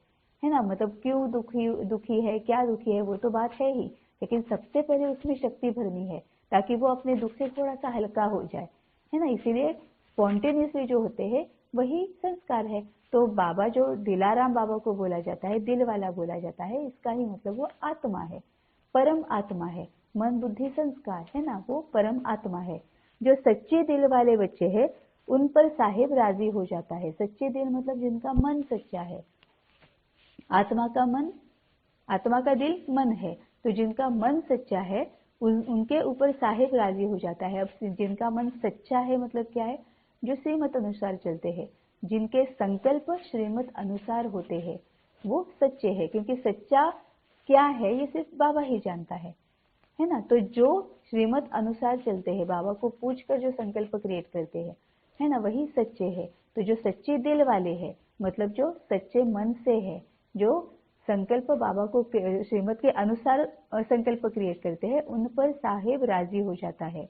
A: है ना, मतलब क्यों दुखी है, क्या दुखी है, वो तो बात है ही, लेकिन सबसे पहले उसमें शक्ति भरनी है ताकि वो अपने दुख से थोड़ा सा हल्का हो जाए, है ना। इसीलिए स्पॉन्टेनियसली जो होते हैं वही संस्कार है। तो बाबा जो दिलाराम बाबा को बोला जाता है, दिल वाला बोला जाता है, इसका ही मतलब वो आत्मा है, परम आत्मा है। मन बुद्धि संस्कार है ना, वो परम आत्मा है। जो सच्चे दिल वाले बच्चे हैं उन पर साहेब राजी हो जाता है। सच्चे दिल मतलब जिनका मन सच्चा है, आत्मा का मन, आत्मा का दिल मन है, तो जिनका मन सच्चा है उनके ऊपर साहेब राजी हो जाता है। अब जिनका मन सच्चा है मतलब क्या है, जो श्रीमत अनुसार चलते हैं, जिनके संकल्प श्रीमत अनुसार होते हैं, वो सच्चे हैं। क्योंकि सच्चा क्या है ये सिर्फ बाबा ही जानता है ना। तो जो श्रीमत अनुसार चलते हैं, बाबा को पूछकर जो संकल्प क्रिएट करते हैं, है ना, वही सच्चे हैं। तो जो सच्चे दिल वाले हैं मतलब जो सच्चे मन से है, जो संकल्प बाबा को श्रीमत के अनुसार संकल्प क्रिएट करते हैं, उन पर साहेब राजी हो जाता है।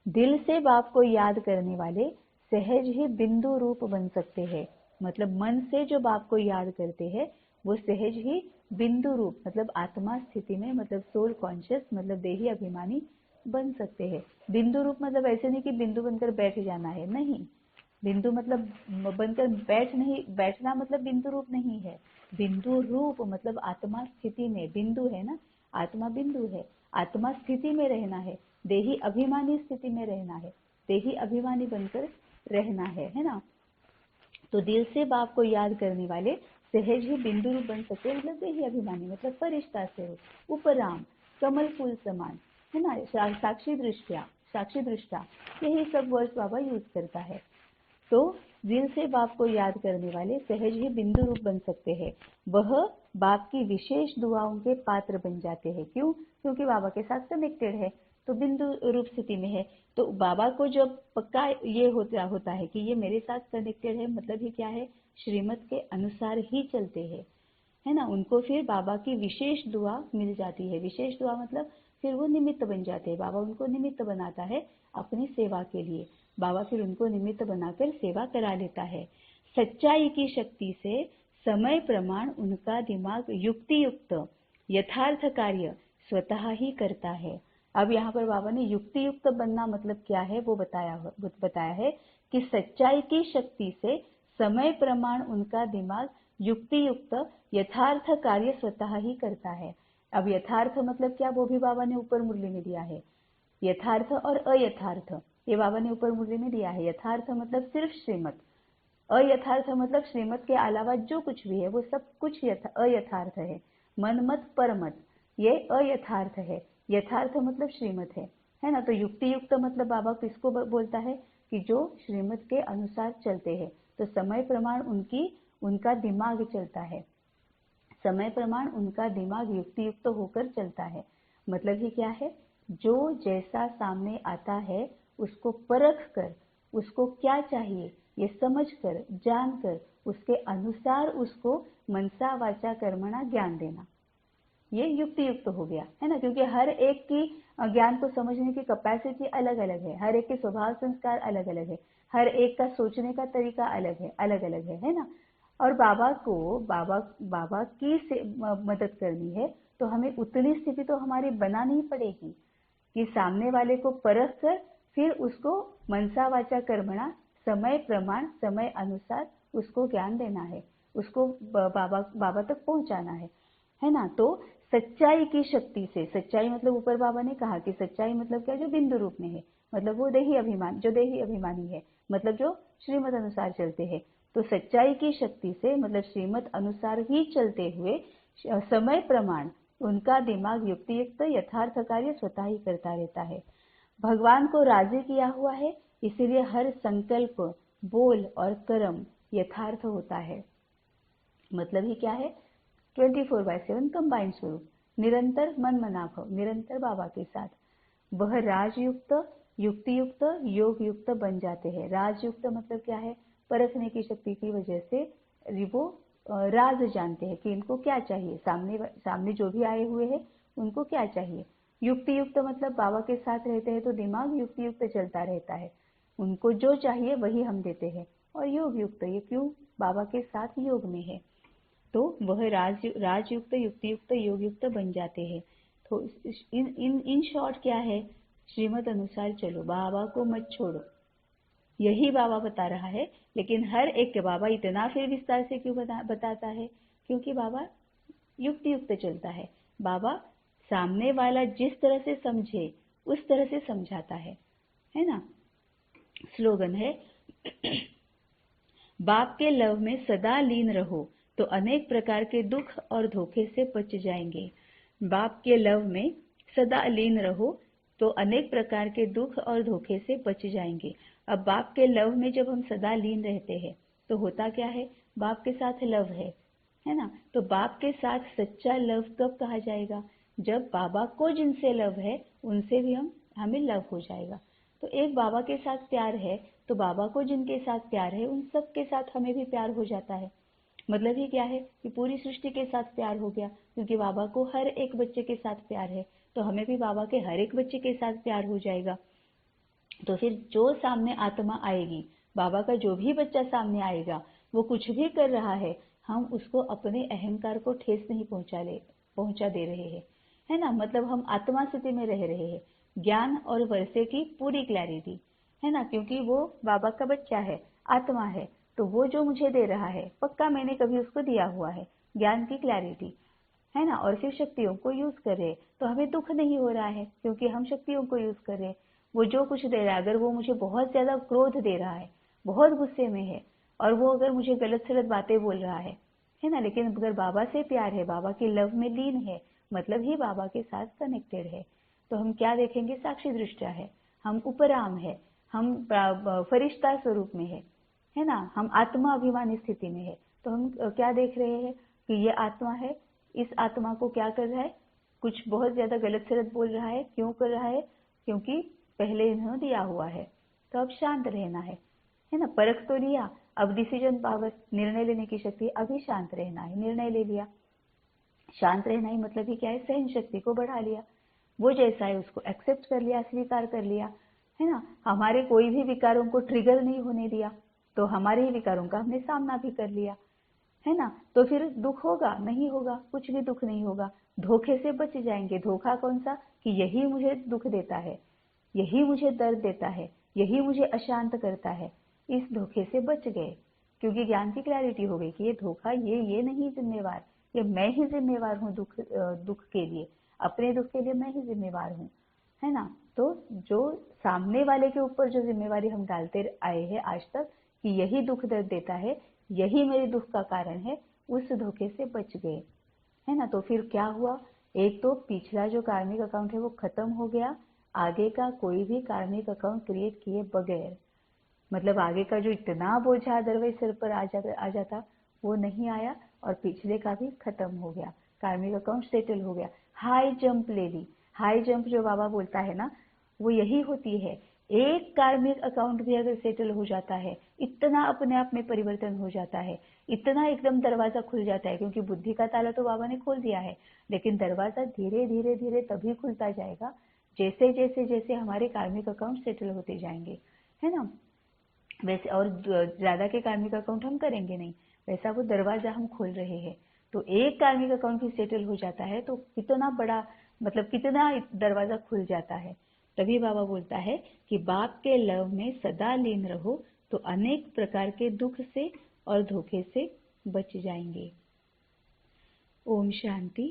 A: दिल से बाप को याद करने वाले सहज ही बिंदु रूप बन सकते हैं। मतलब मन से जो बाप को याद करते हैं वो सहज ही बिंदु रूप मतलब आत्मा स्थिति में, मतलब सोल कॉन्शियस मतलब देही अभिमानी बन सकते हैं। बिंदु रूप मतलब ऐसे नहीं कि बिंदु बनकर बैठ जाना है, नहीं। बिंदु मतलब बनकर बैठना मतलब बिंदु रूप नहीं है। बिंदु रूप मतलब आत्मा स्थिति में, बिंदु है ना, आत्मा बिंदु है, आत्मा स्थिति में रहना है, देही अभिमानी स्थिति में रहना है, देही अभिमानी बनकर रहना है ना। तो दिल से बाप को याद करने वाले सहज ही बिंदु रूप बन सकते, मतलब देही अभिमानी मतलब फरिश्ता से हो, उपराम, कमल फूल समान, है ना, साक्षी दृष्टा, यही सब वर्ड बाबा यूज करता है। तो दिल से बाप को याद करने वाले सहज ही बिंदु रूप बन सकते हैं। वह बाप की विशेष दुआओं के पात्र बन जाते हैं। क्यों? क्योंकि बाबा के साथ कनेक्टेड है। तो बिंदु रूप स्थिति में है। तो बाबा को जब पक्का ये होता है कि ये मेरे साथ कनेक्टेड है, मतलब ये क्या है, श्रीमत के अनुसार ही चलते हैं, है ना, उनको फिर बाबा की विशेष दुआ मिल जाती है। विशेष दुआ मतलब फिर वो निमित्त बन जाते हैं, बाबा उनको निमित्त बनाता है अपनी सेवा के लिए। बाबा फिर उनको निमित्त बनाकर सेवा करा लेता है। सच्चाई की शक्ति से समय प्रमाण उनका दिमाग युक्ति युक्त यथार्थ कार्य स्वतः ही करता है। अब यहाँ पर बाबा ने युक्ति युक्त बनना मतलब क्या है वो बताया है कि सच्चाई की शक्ति से समय प्रमाण उनका दिमाग युक्ति युक्त यथार्थ कार्य स्वतः ही करता है। अब यथार्थ मतलब क्या, वो भी बाबा ने ऊपर मुरली में दिया है। यथार्थ और अयथार्थ ये बाबा ने ऊपर मुरली में दिया है। यथार्थ मतलब सिर्फ श्रीमत, अयथार्थ मतलब श्रीमत के अलावा जो कुछ भी है वो सब कुछ अयथार्थ है। मन मत पर मत ये अयथार्थ है, यथार्थ मतलब श्रीमत है ना। तो युक्ति युक्त मतलब बाबा किसको बोलता है कि जो श्रीमत के अनुसार चलते हैं। तो समय प्रमाण उनका दिमाग चलता है, समय प्रमाण उनका दिमाग युक्ति युक्त होकर चलता है। मतलब ये क्या है, जो जैसा सामने आता है उसको परख कर, उसको क्या चाहिए ये समझ कर, जान कर, उसके अनुसार उसको मनसा वाचा कर्मणा ज्ञान देना, ये युक्ति युक्त हो गया, है ना। क्योंकि हर एक की ज्ञान को समझने की कैपेसिटी अलग अलग है, हर एक के स्वभाव संस्कार अलग अलग है, हर एक का सोचने का तरीका अलग अलग है ना। और बाबा की से मदद करनी है तो हमें उतनी स्थिति तो हमारी बनानी ही पड़ेगी कि सामने वाले को परख कर फिर उसको मनसा वाचा कर्मणा समय प्रमाण समय अनुसार उसको ज्ञान देना है, उसको बाबा तक पहुंचाना है ना। तो सच्चाई की शक्ति से, सच्चाई मतलब ऊपर बाबा ने कहा कि सच्चाई मतलब क्या, जो बिंदु रूप में है, मतलब वो देही अभिमानी है, मतलब जो श्रीमत अनुसार चलते हैं। तो सच्चाई की शक्ति से मतलब श्रीमत अनुसार ही चलते हुए समय प्रमाण उनका दिमाग युक्ति युक्त यथार्थ कार्य स्वतः ही करता रहता है। भगवान को राजी किया हुआ है, इसीलिए हर संकल्प, बोल और कर्म यथार्थ होता है। मतलब ही क्या है, 24/7 कंबाइंड स्वरूप, निरंतर मन मना भव, निरंतर बाबा के साथ। वह राजयुक्त, युक्ति युक्त, योग युक्त बन जाते हैं। राजयुक्त मतलब क्या है, परखने की शक्ति की वजह से वो राज जानते हैं कि इनको क्या चाहिए, सामने जो भी आए हुए हैं उनको क्या चाहिए। युक्ति युक्त मतलब बाबा के साथ रहते हैं तो दिमाग युक्ति युक्त चलता रहता है, उनको जो चाहिए वही हम देते हैं। और योग युक्त, ये क्यों, बाबा के साथ योग में है तो वह राजयुक्त, युक्ति युक्त, योग युक्त बन जाते हैं। तो इन शॉर्ट क्या है, श्रीमत अनुसार चलो, बाबा को मत छोड़ो, यही बाबा बता रहा है। लेकिन हर एक के बाबा इतना फिर विस्तार से क्यों बताता है, क्योंकि बाबा युक्ति युक्त चलता है। बाबा सामने वाला जिस तरह से समझे उस तरह से समझाता है ना। स्लोगन है बाप के लव में सदा लीन रहो तो अनेक प्रकार के दुख और धोखे से बच जाएंगे। बाप के लव में सदा लीन रहो तो अनेक प्रकार के दुख और धोखे से बच जाएंगे। अब बाप के लव में जब हम सदा लीन रहते हैं तो होता क्या है, बाप के साथ लव है ना। तो बाप के साथ सच्चा लव कब कहा जाएगा, जब बाबा को जिनसे लव है उनसे भी हमें लव हो जाएगा। तो एक बाबा के साथ प्यार है तो बाबा को जिनके साथ प्यार है उन सब के साथ हमें भी प्यार हो जाता है। मतलब ये क्या है कि पूरी सृष्टि के साथ प्यार हो गया, क्योंकि बाबा को हर एक बच्चे के साथ प्यार है तो हमें भी बाबा के हर एक बच्चे के साथ प्यार हो जाएगा। तो फिर जो सामने आत्मा आएगी, बाबा का जो भी बच्चा सामने आएगा, वो कुछ भी कर रहा है, हम उसको अपने अहंकार को ठेस नहीं पहुंचा दे रहे हैं, है ना। मतलब हम आत्मा स्थिति में रह रहे हैं, ज्ञान और वर्षे की पूरी क्लैरिटी, है ना। क्योंकि वो बाबा का बच्चा है, आत्मा है, तो वो जो मुझे दे रहा है पक्का मैंने कभी उसको दिया हुआ है, ज्ञान की क्लैरिटी, है ना। और फिर शक्तियों को यूज कर रहे तो हमें दुख नहीं हो रहा है, क्योंकि हम शक्तियों को यूज कर रहे। वो जो कुछ दे रहा है, अगर वो मुझे बहुत ज्यादा क्रोध दे रहा है, बहुत गुस्से में है, और वो अगर मुझे गलत सलत बातें बोल रहा है ना, लेकिन अगर बाबा से प्यार है, बाबा की लव में लीन है, मतलब ही बाबा के साथ कनेक्टेड है, तो हम क्या देखेंगे, साक्षी दृष्टा है, हम उपराम है, हम फरिश्ता स्वरूप में है ना, हम आत्मा अभिमानी स्थिति में है। तो हम क्या देख रहे हैं कि ये आत्मा है, इस आत्मा को क्या कर रहा है, कुछ बहुत ज्यादा गलत सलत बोल रहा है, क्यों कर रहा है, क्योंकि पहले इन्होंने दिया हुआ है, तो अब शांत रहना है ना। परख तो लिया, अब डिसीजन पावर, निर्णय लेने की शक्ति, अभी शांत रहना है, निर्णय ले लिया। शांत रहना ही मतलब ही क्या है, सहन शक्ति को बढ़ा लिया, वो जैसा है उसको एक्सेप्ट कर लिया, स्वीकार कर लिया, है ना। हमारे कोई भी विकारों को ट्रिगर नहीं होने दिया, तो हमारे ही विकारों का हमने सामना भी कर लिया, है ना। तो फिर दुख होगा नहीं, होगा, कुछ भी दुख नहीं होगा, धोखे से बच जाएंगे। धोखा कौन सा, कि यही मुझे दुख देता है, यही मुझे दर्द देता है, यही मुझे अशांत करता है, इस धोखे से बच गए, क्योंकि ज्ञान की क्लैरिटी हो गई कि ये धोखा, ये नहीं जिम्मेवार, ये मैं ही जिम्मेवार हूँ दुख के लिए, अपने दुख के लिए मैं ही जिम्मेवार हूँ, है ना। तो जो सामने वाले के ऊपर जो जिम्मेवारी हम डालते आए हैं आज तक, कि यही दुख दर्द देता है, यही मेरे दुख का कारण है, उस धोखे से बच गए, है ना। तो फिर क्या हुआ, एक तो पिछला जो कार्मिक अकाउंट है वो खत्म हो गया, आगे का कोई भी कार्मिक अकाउंट क्रिएट किए बगैर, मतलब आगे का जो इतना बोझा अदरवाइज सिर पर आ जाता वो नहीं आया, और पिछले का भी खत्म हो गया, कार्मिक अकाउंट सेटल हो गया। हाई जंप ले ली। हाई जंप जो बाबा बोलता है ना, वो यही होती है, एक कार्मिक अकाउंट भी अगर सेटल हो जाता है, इतना अपने आप में परिवर्तन हो जाता है, इतना एकदम दरवाजा खुल जाता है, क्योंकि बुद्धि का ताला तो बाबा ने खोल दिया है, लेकिन दरवाजा धीरे धीरे धीरे तभी खुलता जाएगा जैसे जैसे जैसे हमारे कार्मिक अकाउंट सेटल होते जाएंगे, है ना। वैसे और ज्यादा के कार्मिक अकाउंट हम करेंगे नहीं, वैसा वो दरवाजा हम खोल रहे हैं। तो एक कार्मिक अकाउंट भी सेटल हो जाता है तो कितना बड़ा, मतलब कितना दरवाजा खुल जाता है। तभी बाबा बोलता है कि बाप के लव में सदा लीन रहो, तो अनेक प्रकार के दुख से और धोखे से बच जाएंगे। ओम शांति।